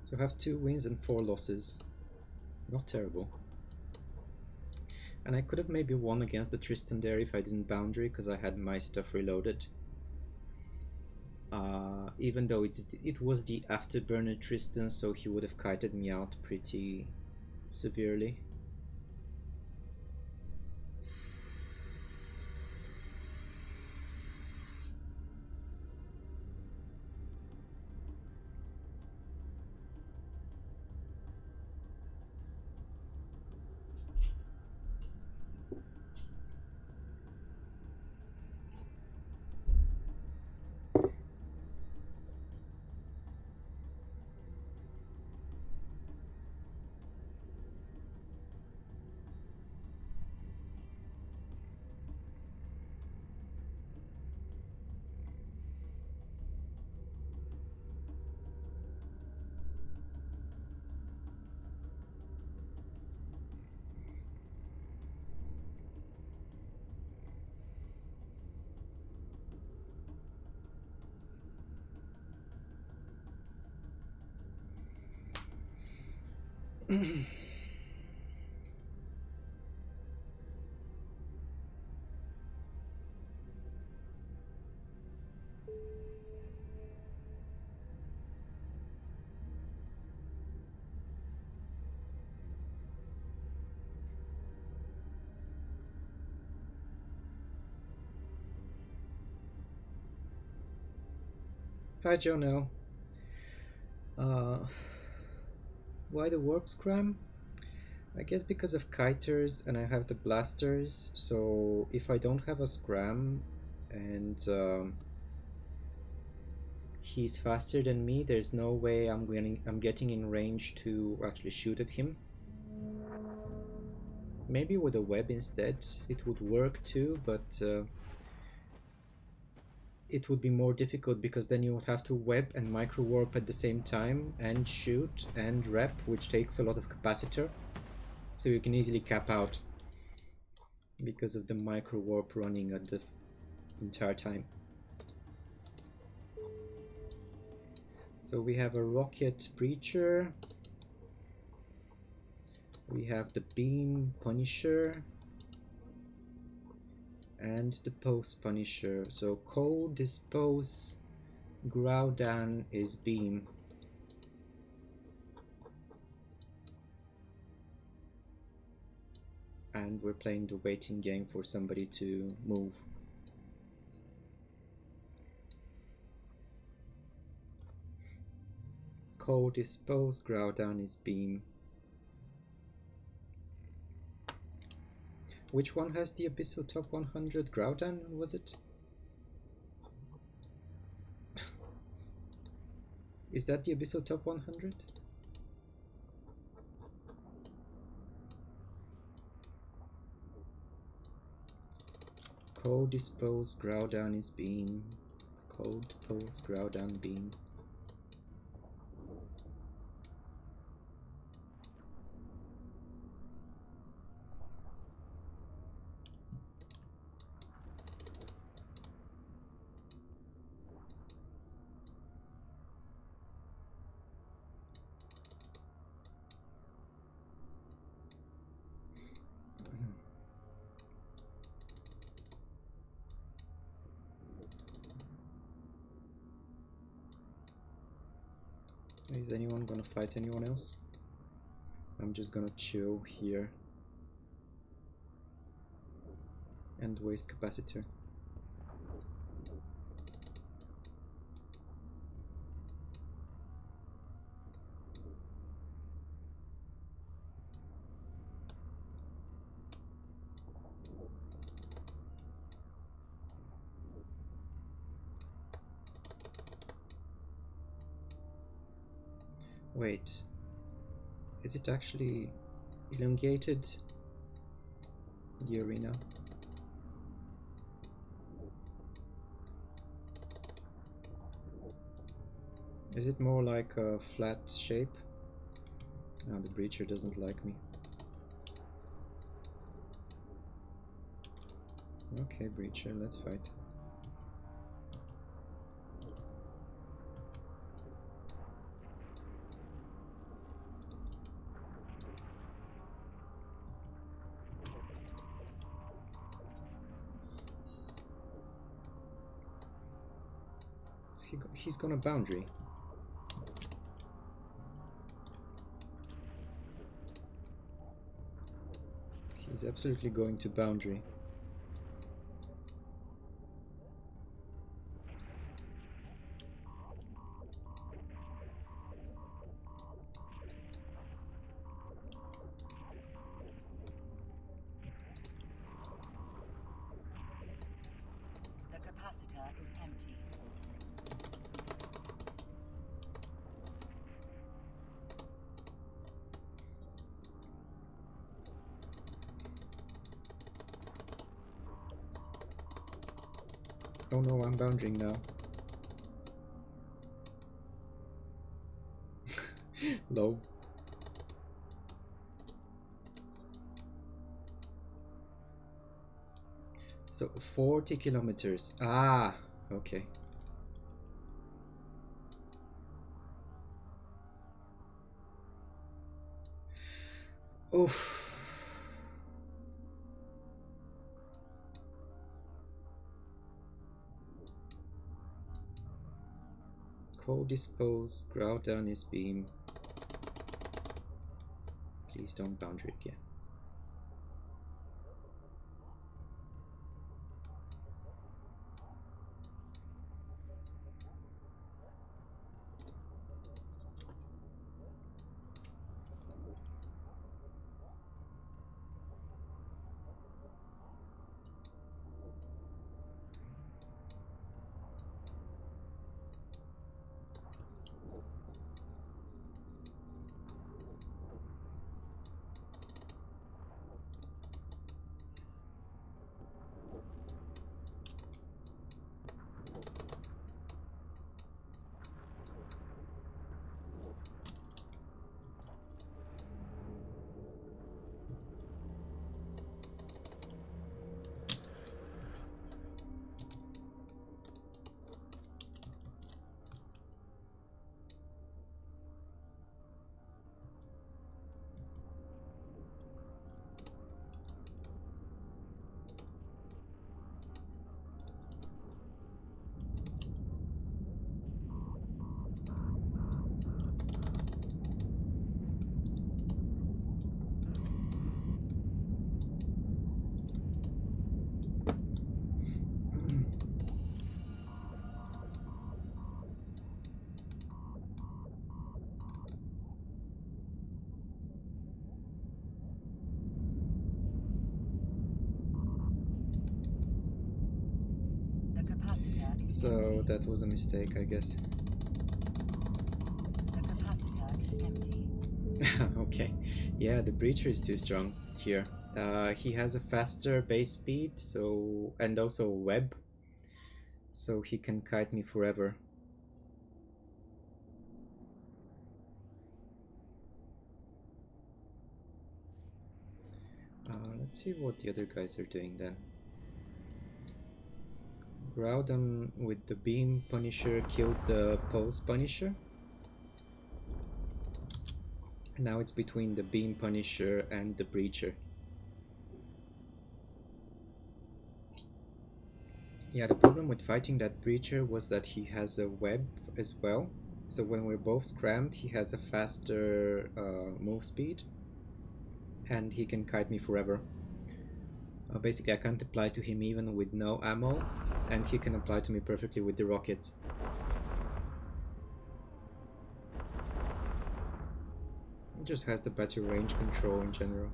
So I have 2 wins and 4 losses. Not terrible. And I could have maybe won against the Tristan there if I didn't boundary, because I had my stuff reloaded. Even though it was the afterburner Tristan, so he would have kited me out pretty severely. Hi, Jonelle. Why the warp scram? I guess because of kiters and I have the blasters, so if I don't have a scram and he's faster than me, there's no way I'm getting in range to actually shoot at him. Maybe with a web instead it would work too, but it would be more difficult because then you would have to web and micro warp at the same time and shoot and rep, which takes a lot of capacitor. So you can easily cap out because of the micro warp running at the entire time. So we have a rocket breacher. We have the beam punisher and the post punisher. So cold dispose Groudon is beam. And we're playing the waiting game for somebody to move. Cold dispose Groudon is beam. Which one has the Abyssal Top 100? Groudon, was it? Is that the Abyssal Top 100? Cold dispose Groudon is beam. Cold dispose Groudon beam. Is anyone gonna fight anyone else? I'm just gonna chill here and waste capacitor. Wait, is it actually elongated, the arena? Is it more like a flat shape? Oh, the breacher doesn't like me. Okay, breacher, let's fight. He's gonna boundary. He's absolutely going to boundary. The capacitor is empty. Oh no, I'm bounding now. Low. So 40 kilometers. Ah, okay. Oof. Co-dispose, grout down his beam. Please don't boundary again. The capacitor is So empty. that was a mistake, I guess. The capacitor is empty. Okay, yeah, the breacher is too strong here. He has a faster base speed, so and also a web, so he can kite me forever. Let's see what the other guys are doing then. Groudon with the beam punisher killed the pulse punisher. Now it's between the beam punisher and the breacher. Yeah, the problem with fighting that breacher was that he has a web as well. So when we're both scrammed, he has a faster move speed, and he can kite me forever. Basically, I can't apply to him even with no ammo, and he can apply to me perfectly with the rockets. He just has the better range control in general.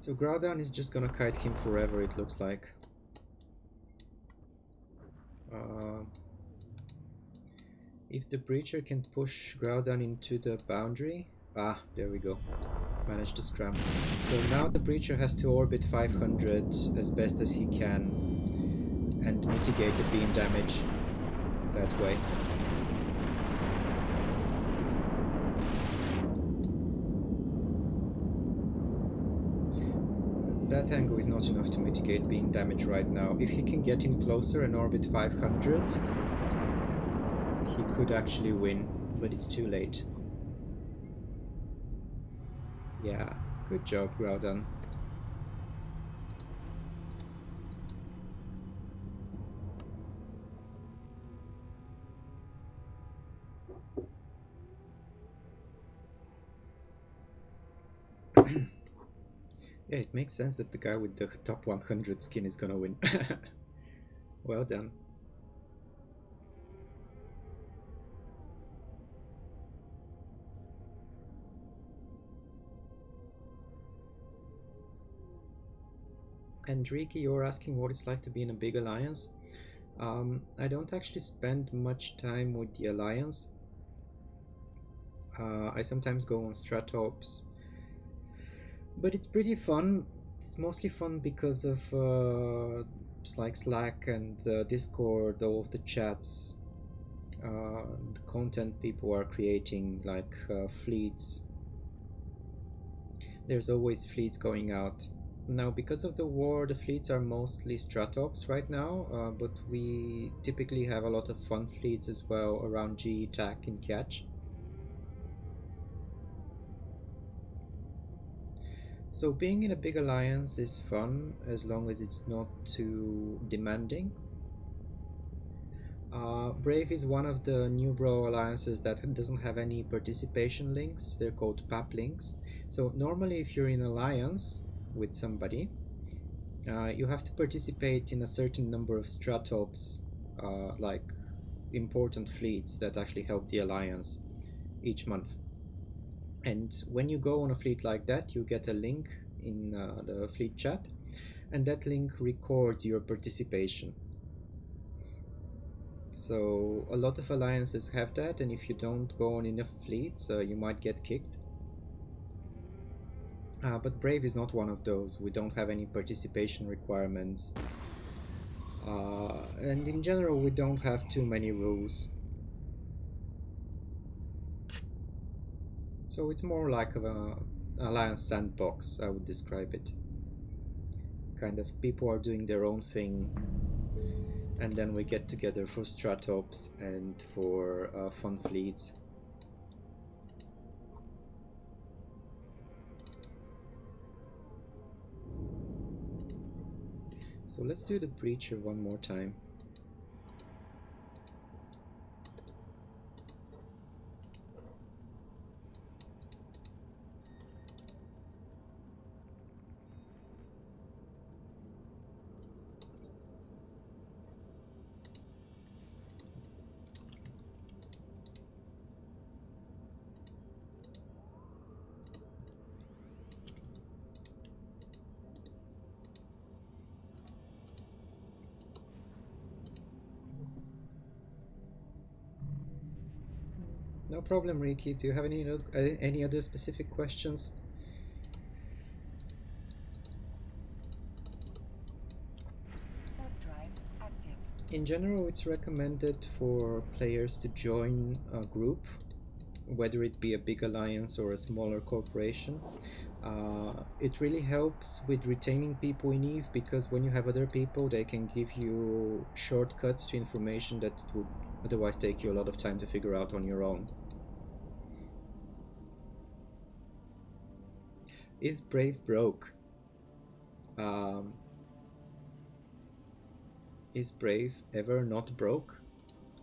So Groudon is just gonna kite him forever, it looks like. If the Breacher can push Groudon into the boundary... Ah, there we go. Managed to scram. So now the Breacher has to orbit 500 as best as he can and mitigate the beam damage that way. That angle is not enough to mitigate beam damage right now. If he can get in closer and orbit 500, he could actually win, but it's too late. Yeah, good job, Groudon. Yeah, it makes sense that the guy with the top 100 skin is gonna win. Well done. And Ricky, you're asking what it's like to be in a big alliance. I don't actually spend much time with the alliance. I sometimes go on Stratops, but it's pretty fun It's mostly fun because of like Slack and Discord, all of the chats, the content people are creating, like fleets. There's always fleets going out. Now, because of the war, the fleets are mostly Stratops right now, but we typically have a lot of fun fleets as well around G, TAC, and Catch. So being in a big alliance is fun as long as it's not too demanding. Brave is one of the new bro alliances that doesn't have any participation links. They're called PAP links. So normally if you're in alliance with somebody, you have to participate in a certain number of Stratops, like important fleets that actually help the alliance each month. And when you go on a fleet like that, you get a link in the fleet chat, and that link records your participation. So a lot of alliances have that, and if you don't go on enough fleets, you might get kicked. But Brave is not one of those. We don't have any participation requirements. And in general, we don't have too many rules. So it's more like an alliance sandbox, I would describe it. Kind of people are doing their own thing, and then we get together for Stratops and for fun fleets. So let's do the Breacher one more time. No problem, Ricky. Do you have any other specific questions? Warp drive active. In general, it's recommended for players to join a group, whether it be a big alliance or a smaller corporation. It really helps with retaining people in EVE, because when you have other people, they can give you shortcuts to information that would otherwise take you a lot of time to figure out on your own. Is Brave broke? Is Brave ever not broke?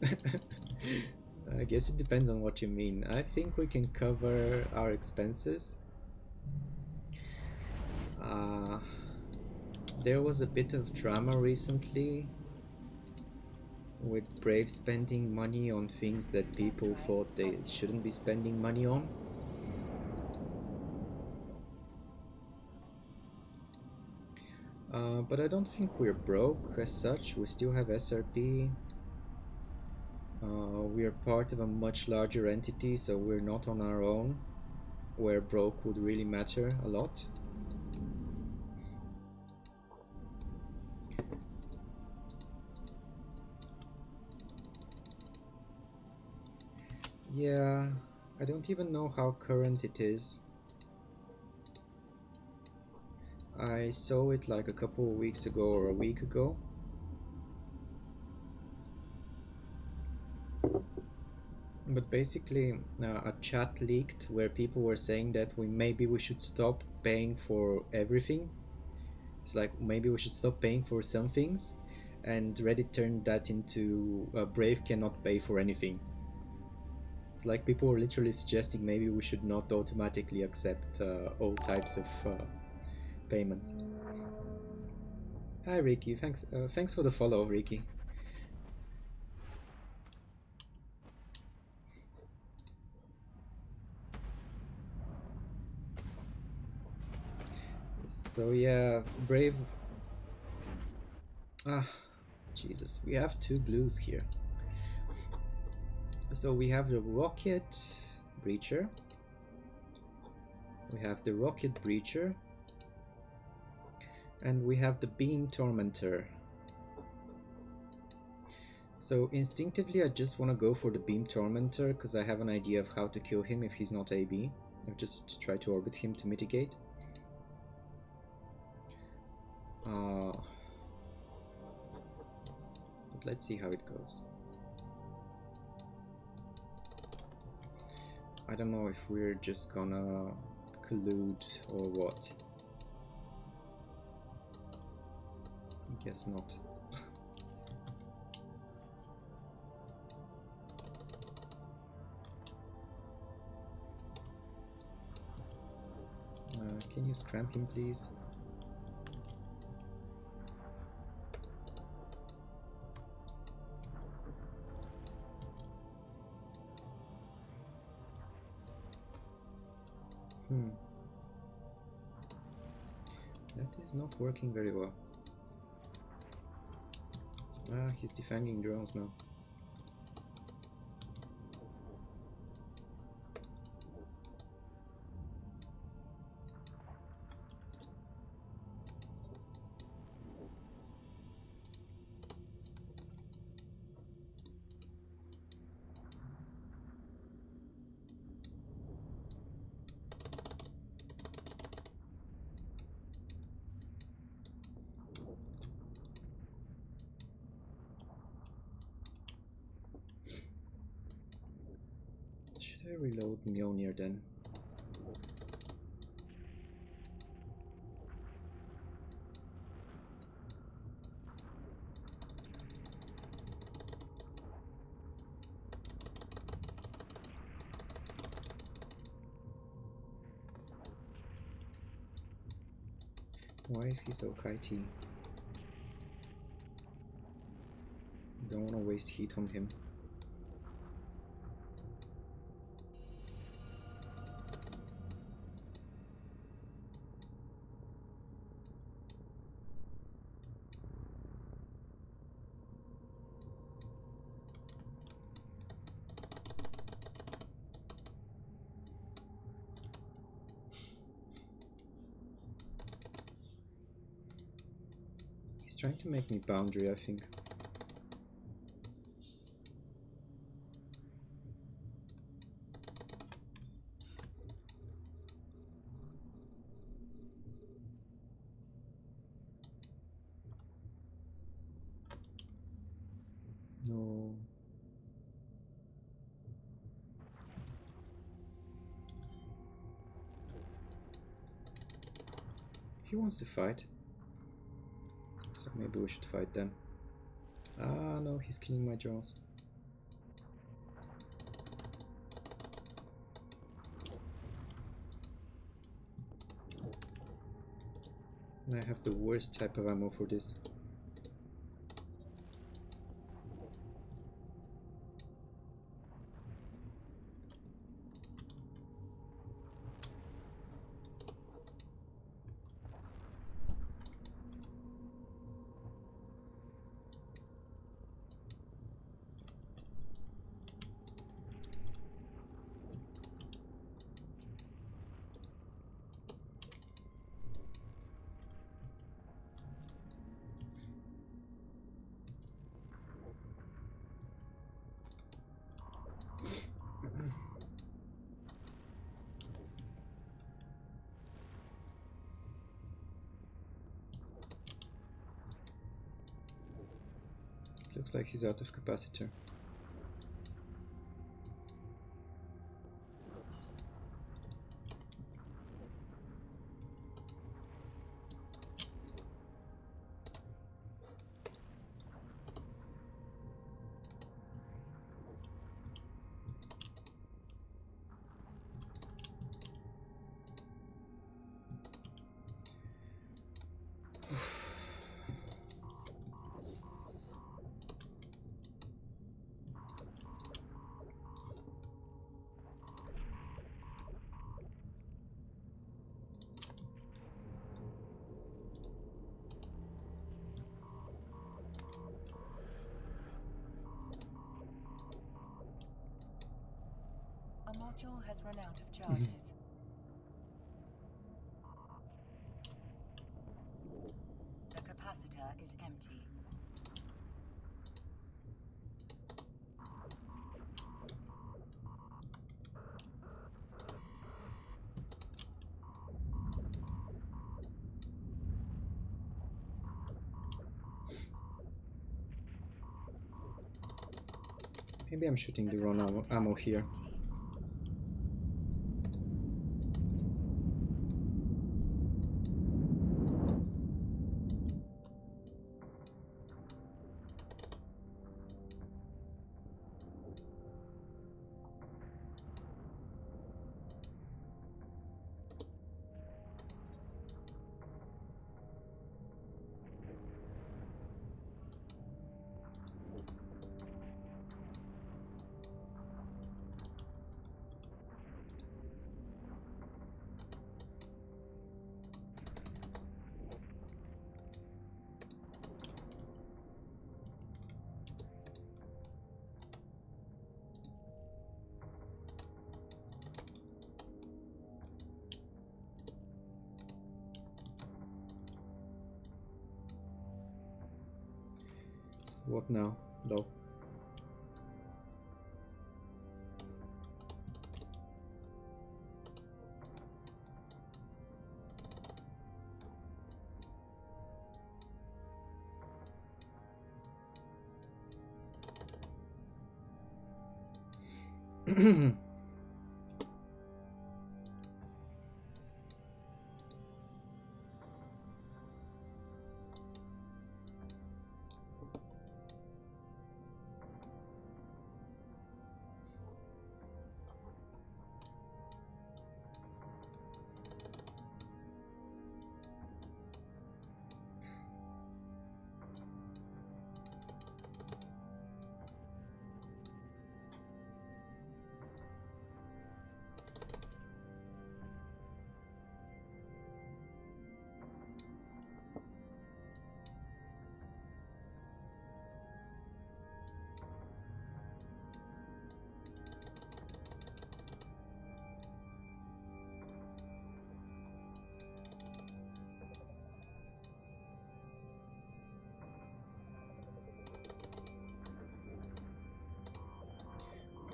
I guess it depends on what you mean. I think we can cover our expenses. There was a bit of drama recently with Brave spending money on things that people thought they shouldn't be spending money on. But I don't think we're broke as such. We still have SRP. We are part of a much larger entity, so we're not on our own, where broke would really matter a lot. Yeah, I don't even know how current it is. I saw it like a couple of weeks ago or a week ago. But basically, a chat leaked where people were saying that maybe we should stop paying for everything. It's like maybe we should stop paying for some things, and Reddit turned that into Brave cannot pay for anything. It's like people were literally suggesting maybe we should not automatically accept all types of payments. Hi Ricky, thanks for the follow, Ricky. So yeah, Brave. Jesus, we have two blues here. So we have the Rocket Breacher. We have the Rocket Breacher. And we have the Beam Tormentor. So instinctively I just want to go for the Beam Tormentor because I have an idea of how to kill him if he's not AB. I'll just try to orbit him to mitigate. But let's see how it goes. I don't know if we're just gonna collude or what. I guess not. Can you scram him, please? That is not working very well. He's defending drones now. Should I reload Mjolnir then? Why is he so kitey? Don't want to waste heat on him. He's trying to make me boundary, I think. No. He wants to fight. So maybe we should fight then. Ah, no, he's killing my jaws. And I have the worst type of ammo for this. Looks like he's out of capacitor. A module has run out of charges. Maybe I'm shooting the wrong ammo here. What now, though?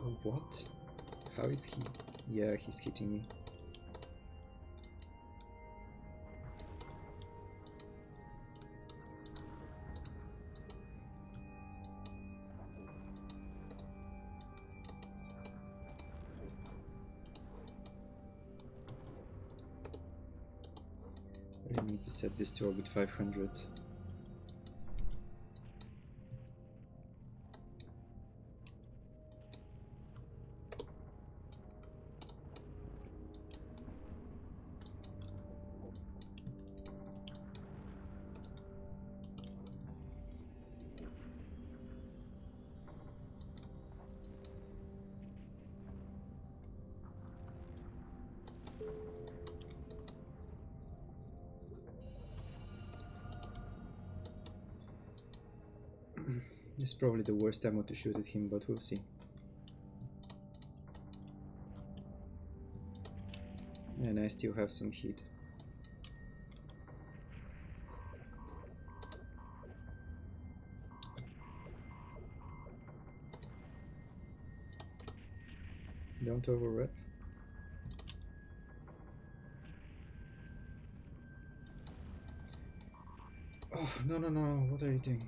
Oh, what? How is he? Yeah, he's hitting me. I need to set this to orbit 500. It's probably the worst ammo to shoot at him, but we'll see. And I still have some heat. Don't overrep. Oh, no, no, no, what are you doing?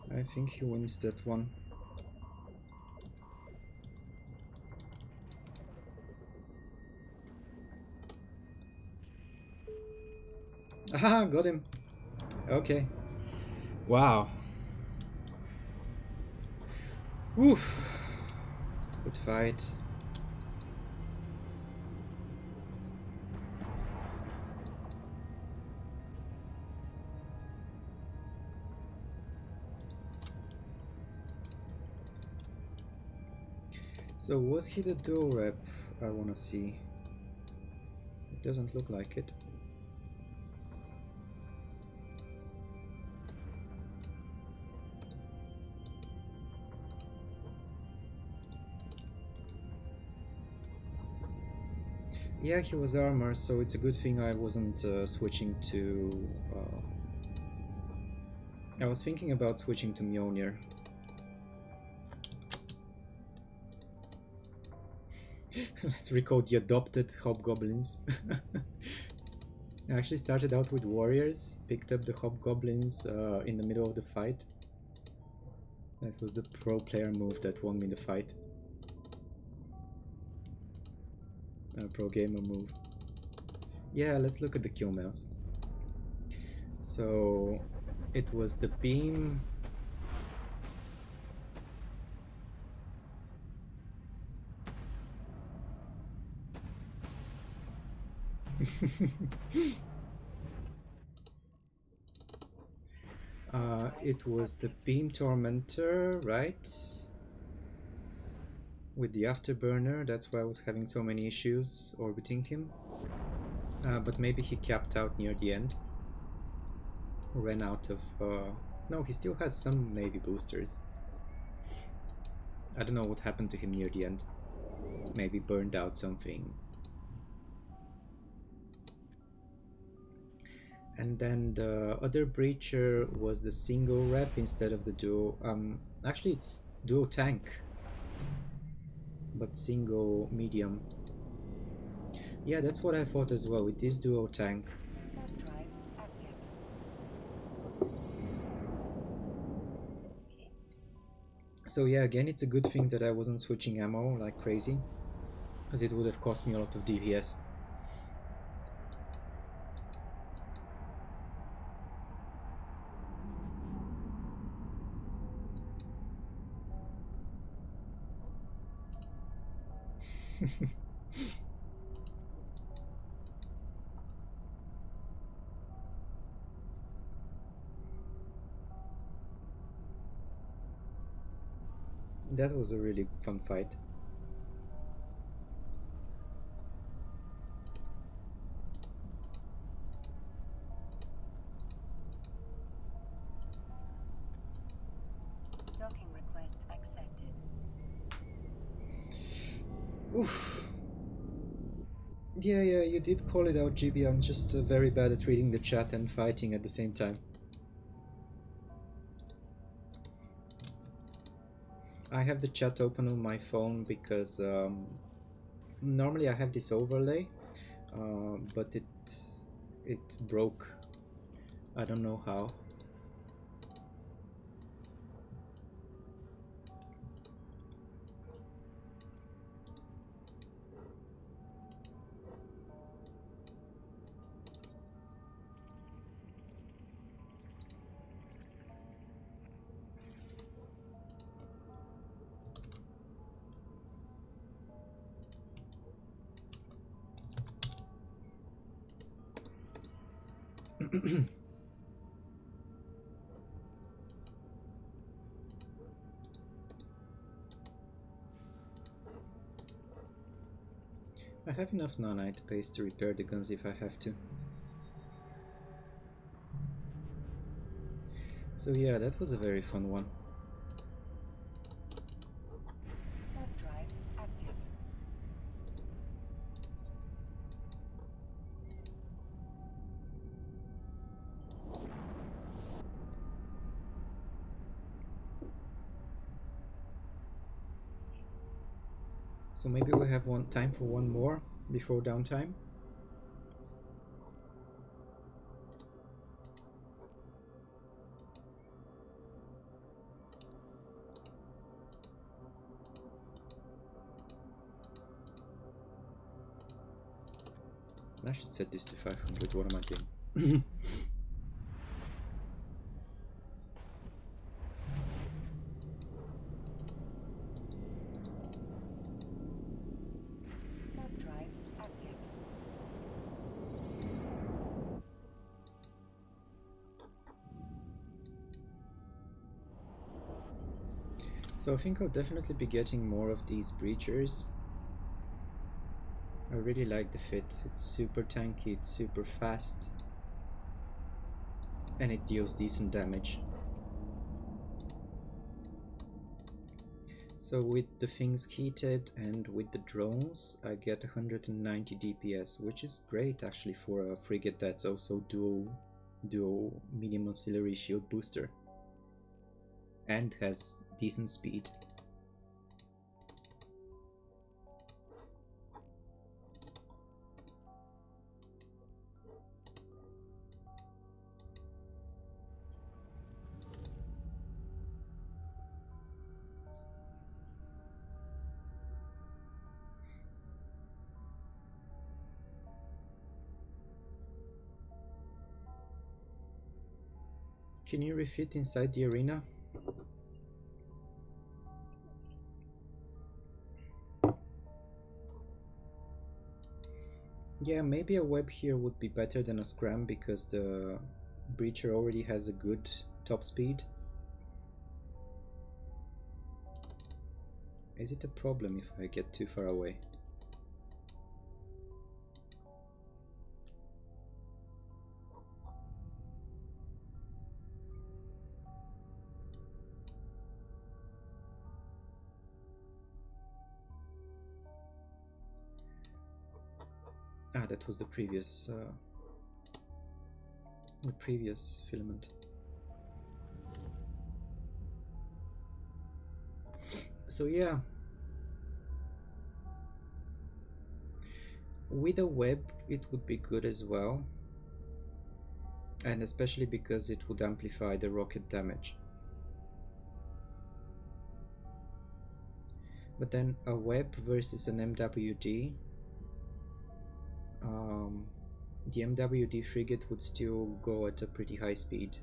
I think he wins that one. Aha, got him. Okay. Wow. Oof. Good fight. So was he the dual rep? I wanna see. It doesn't look like it. Yeah, he was armor, so it's a good thing I wasn't switching to... I was thinking about switching to Mjolnir. Let's recall the adopted hobgoblins. I actually started out with warriors, picked up the hobgoblins in the middle of the fight. That was the pro player move that won me the fight. Pro gamer move. Yeah, let's look at the kill mouse. So it was the beam. It was the beam tormentor, right? With the afterburner, that's why I was having so many issues orbiting him. But maybe he capped out near the end. Ran out of... No, he still has some maybe boosters. I don't know what happened to him near the end. Maybe burned out something. And then the other breacher was the single rep instead of the duo. Actually, it's duo tank, but single medium. Yeah, that's what I thought as well. It is duo tank. Warp drive active. So yeah, again, it's a good thing that I wasn't switching ammo like crazy, because it would have cost me a lot of DPS. That was a really fun fight. Docking request accepted. Oof. Yeah, you did call it out, GB. I'm just very bad at reading the chat and fighting at the same time. I have the chat open on my phone because normally I have this overlay, but it broke. I don't know how. I have enough nanite paste to repair the guns if I have to. So yeah, that was a very fun one. Warp drive active. So maybe we have time for one more before downtime. I should set this to 500. What am I doing? Warp drive active. So I think I'll definitely be getting more of these breachers. I really like the fit. It's super tanky, it's super fast, and it deals decent damage. So with the things heated and with the drones, I get 190 DPS, which is great actually for a frigate that's also dual medium auxiliary shield booster and has decent speed. Can you refit inside the arena? Yeah, maybe a web here would be better than a scram because the breacher already has a good top speed. Is it a problem if I get too far away? Ah, that was the previous filament. So yeah, with a web it would be good as well, and especially because it would amplify the rocket damage. But then a web versus an MWD, the MWD frigate would still go at a pretty high speed.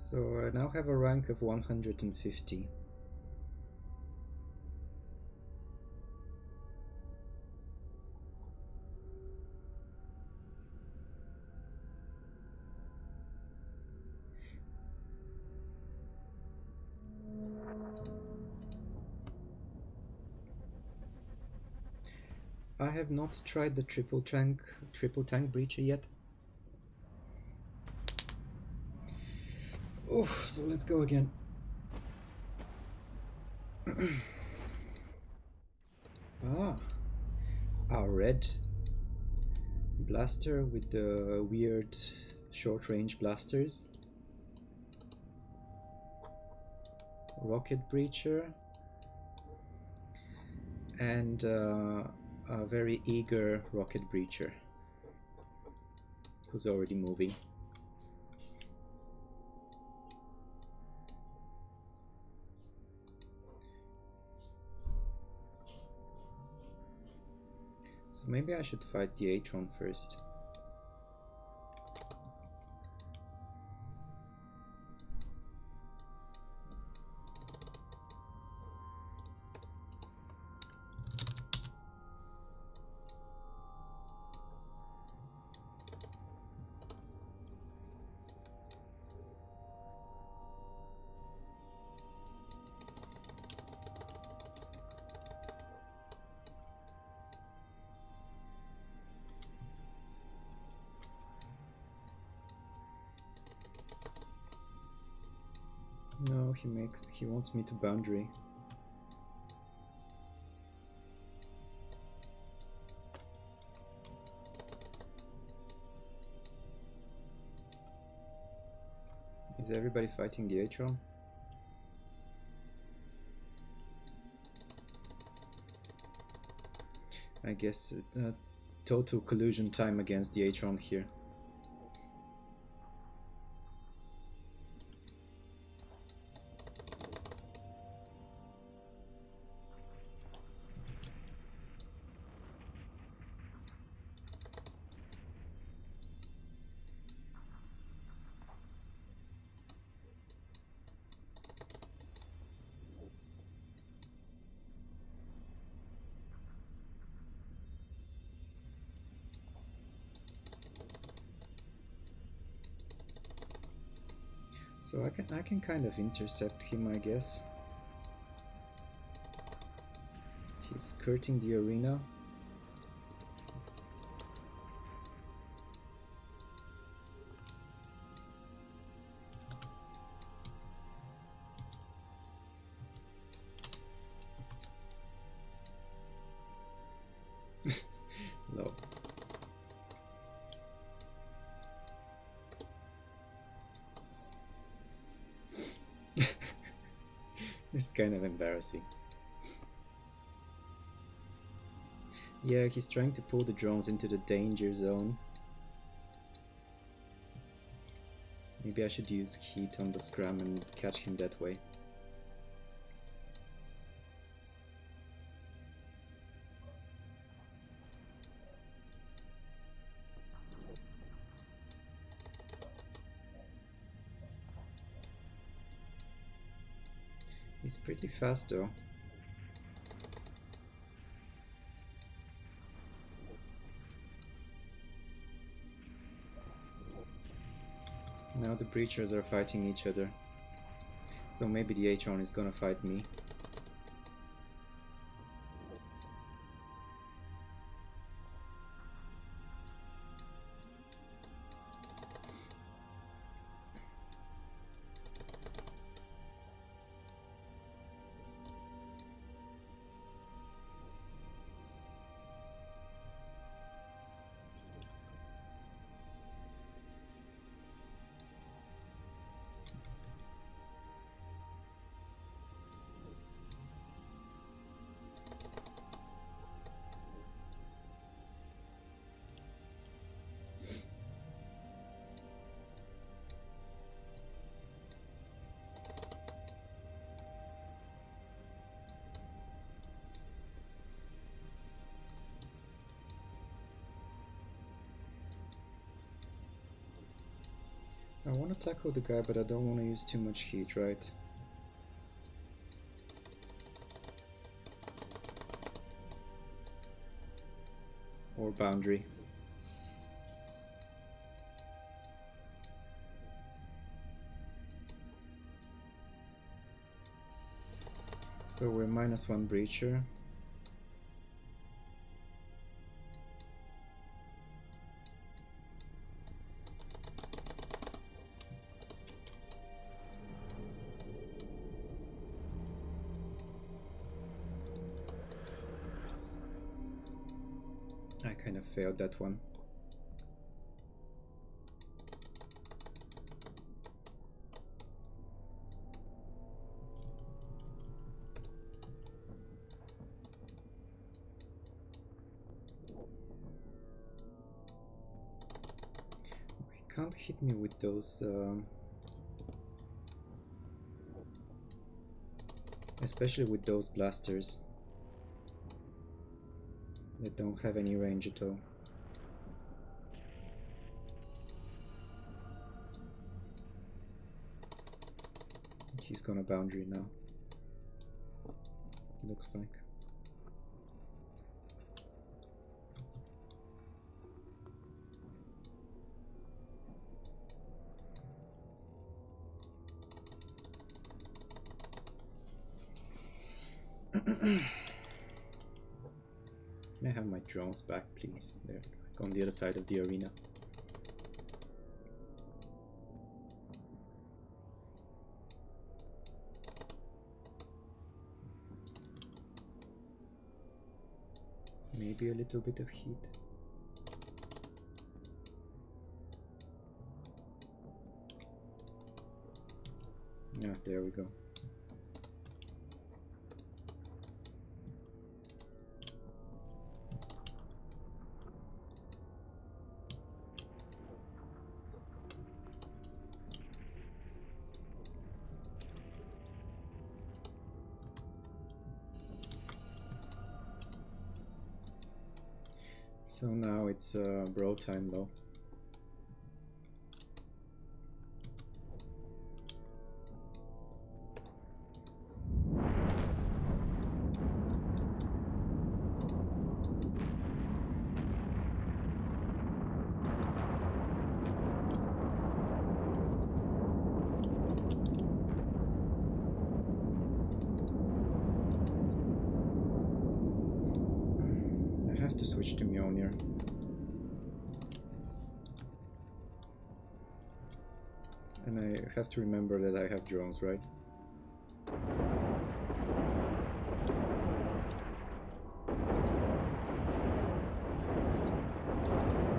So I now have a rank of 150. I have not tried the triple tank breacher yet. Oof, so let's go again. Ah, our red blaster with the weird short-range blasters. Rocket breacher. And a very eager rocket breacher who's already moving. So maybe I should fight the Atron first. No, he wants me to boundary. Is everybody fighting the Atron? I guess total collusion time against the Atron here. So I can kind of intercept him, I guess. He's skirting the arena. No. It's kind of embarrassing. Yeah, he's trying to pull the drones into the danger zone. Maybe I should use heat on the scram and catch him that way. He's pretty fast though. Now the breachers are fighting each other. So maybe the H-1 is gonna fight me. I want to tackle the guy, but I don't want to use too much heat, right? Or boundary. So we're -1 breacher. I kind of failed that one. He can't hit me with those, especially with those blasters. They don't have any range at all. He's gonna boundary now. Looks like. Can I have my drones back, please? They're like on the other side of the arena. Maybe a little bit of heat. Yeah, there we go. So now it's bro time though. I have to switch to Mjolnir. And I have to remember that I have drones, right?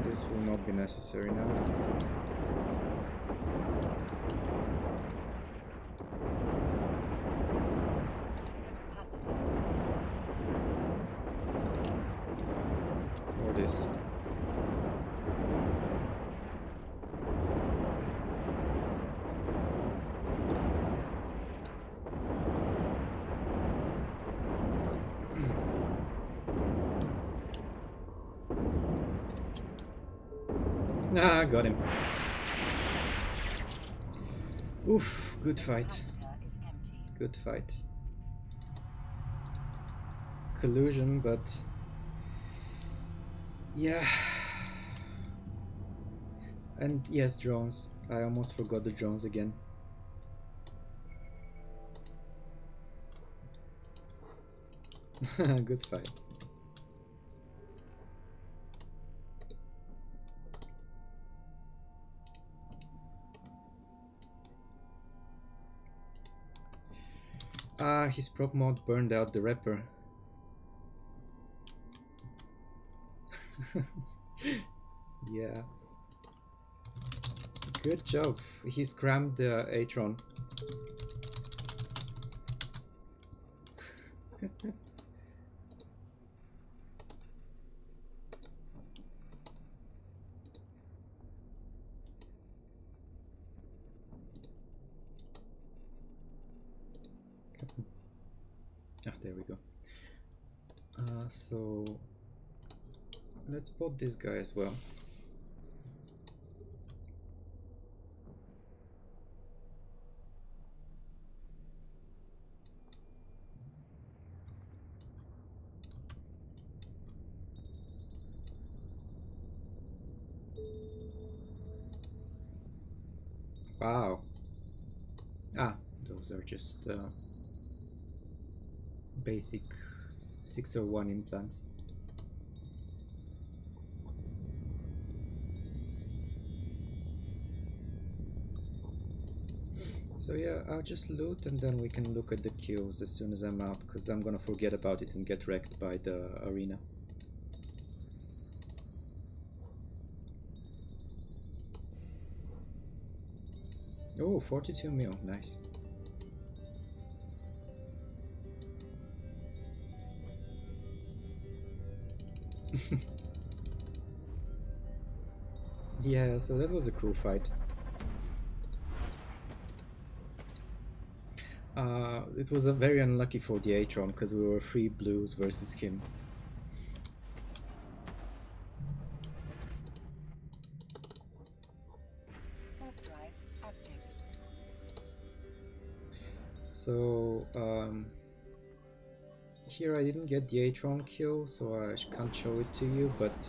This will not be necessary now. Ah, got him. Oof, good fight. Capacitor is empty. Good fight. Collusion, but yeah. And yes, drones. I almost forgot the drones again. Good fight. Ah, his prop mod burned out the rapper. Yeah. Good job. He scrammed the Atron. Ah, there we go. So let's spot this guy as well. Wow. Ah, those are just basic 601 implants. So yeah, I'll just loot and then we can look at the kills as soon as I'm out, because I'm gonna forget about it and get wrecked by the arena. Oh, 42 mil, nice. Yeah, so that was a cool fight. It was very unlucky for the Atron because we were 3 blues versus him. Warp drive active. So here I didn't get the Atron kill, so I can't show it to you, but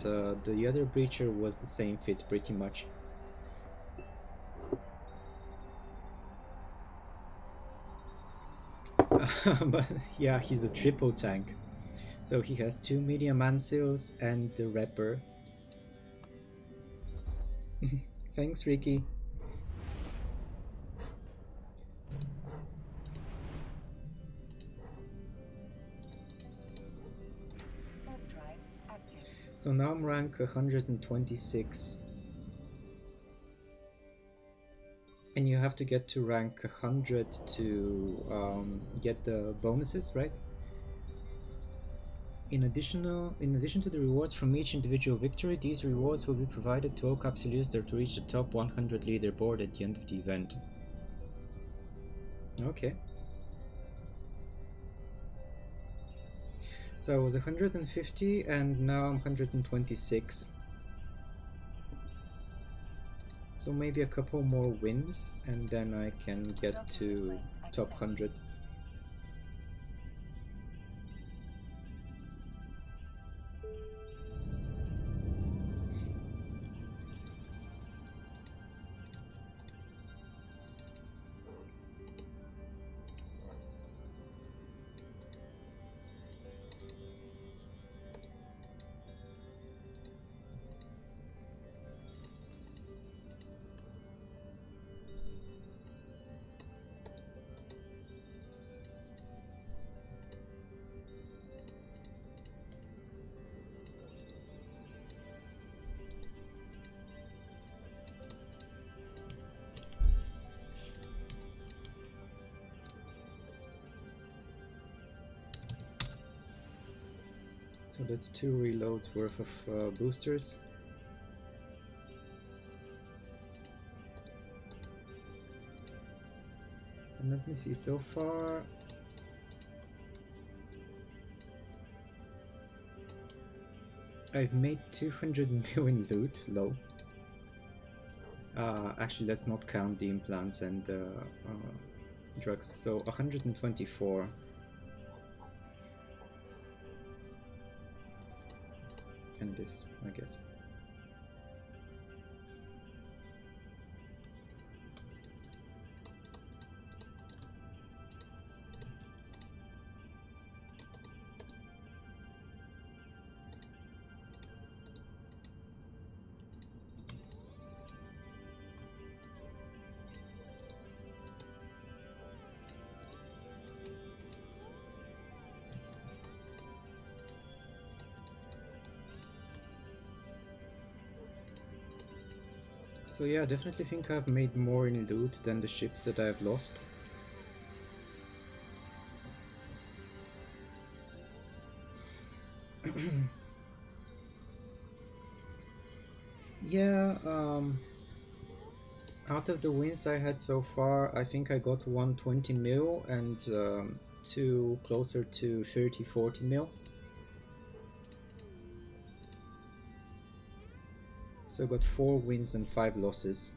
the other breacher was the same fit pretty much. But yeah, he's a triple tank. So he has 2 medium ancials and the Rapper. Thanks, Ricky. Warp drive active. So now I'm rank 126. And you have to get to rank 100 to get the bonuses, right? In addition to the rewards from each individual victory, these rewards will be provided to all Capsuleers that reach the top 100 leaderboard at the end of the event. Okay. So I was 150 and now I'm 126. So maybe a couple more wins and then I can get to top 100. So that's 2 reloads worth of boosters. And let me see, so far I've made 200 million loot, low. Actually, let's not count the implants and drugs. So 124. And this, I guess. So yeah, I definitely think I've made more in loot than the ships that I've lost. Yeah, out of the wins I had so far, I think I got 120 mil and two closer to 30-40 mil. So I got 4 wins and 5 losses.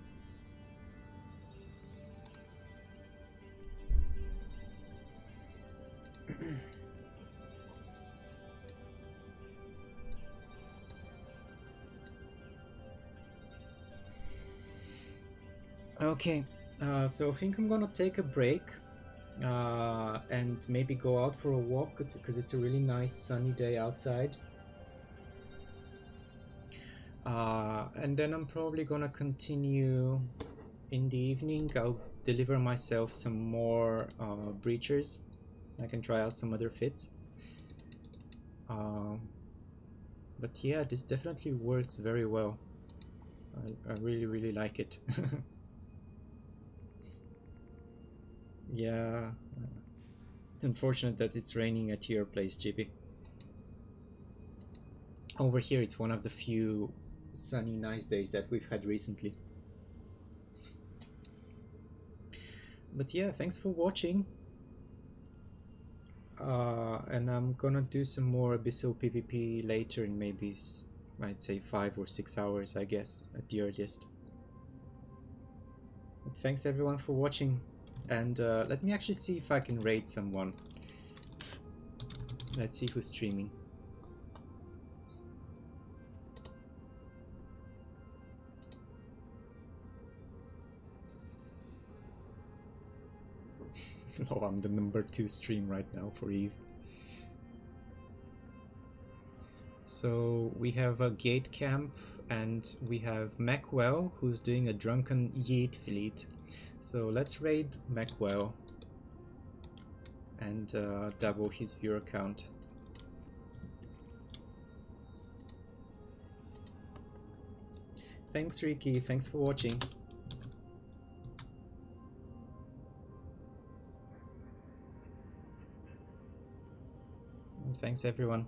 Okay, so I think I'm gonna take a break and maybe go out for a walk because it's a really nice sunny day outside. And then I'm probably gonna continue in the evening. I'll deliver myself some more breachers. I can try out some other fits. But yeah, this definitely works very well. I really like it. Yeah, it's unfortunate that it's raining at your place, Chippy. Over here it's one of the few sunny nice days that we've had recently. But yeah, thanks for watching. And I'm gonna do some more Abyssal PvP later in maybe, I'd say 5 or 6 hours, I guess, at the earliest. But thanks everyone for watching, and let me actually see if I can raid someone. Let's see who's streaming. Oh, I'm the number 2 stream right now for Eve. So we have a gate camp, and we have Macwell, who's doing a drunken yeet fleet. So let's raid Macwell and double his viewer count. Thanks Ricky, thanks for watching. And thanks everyone.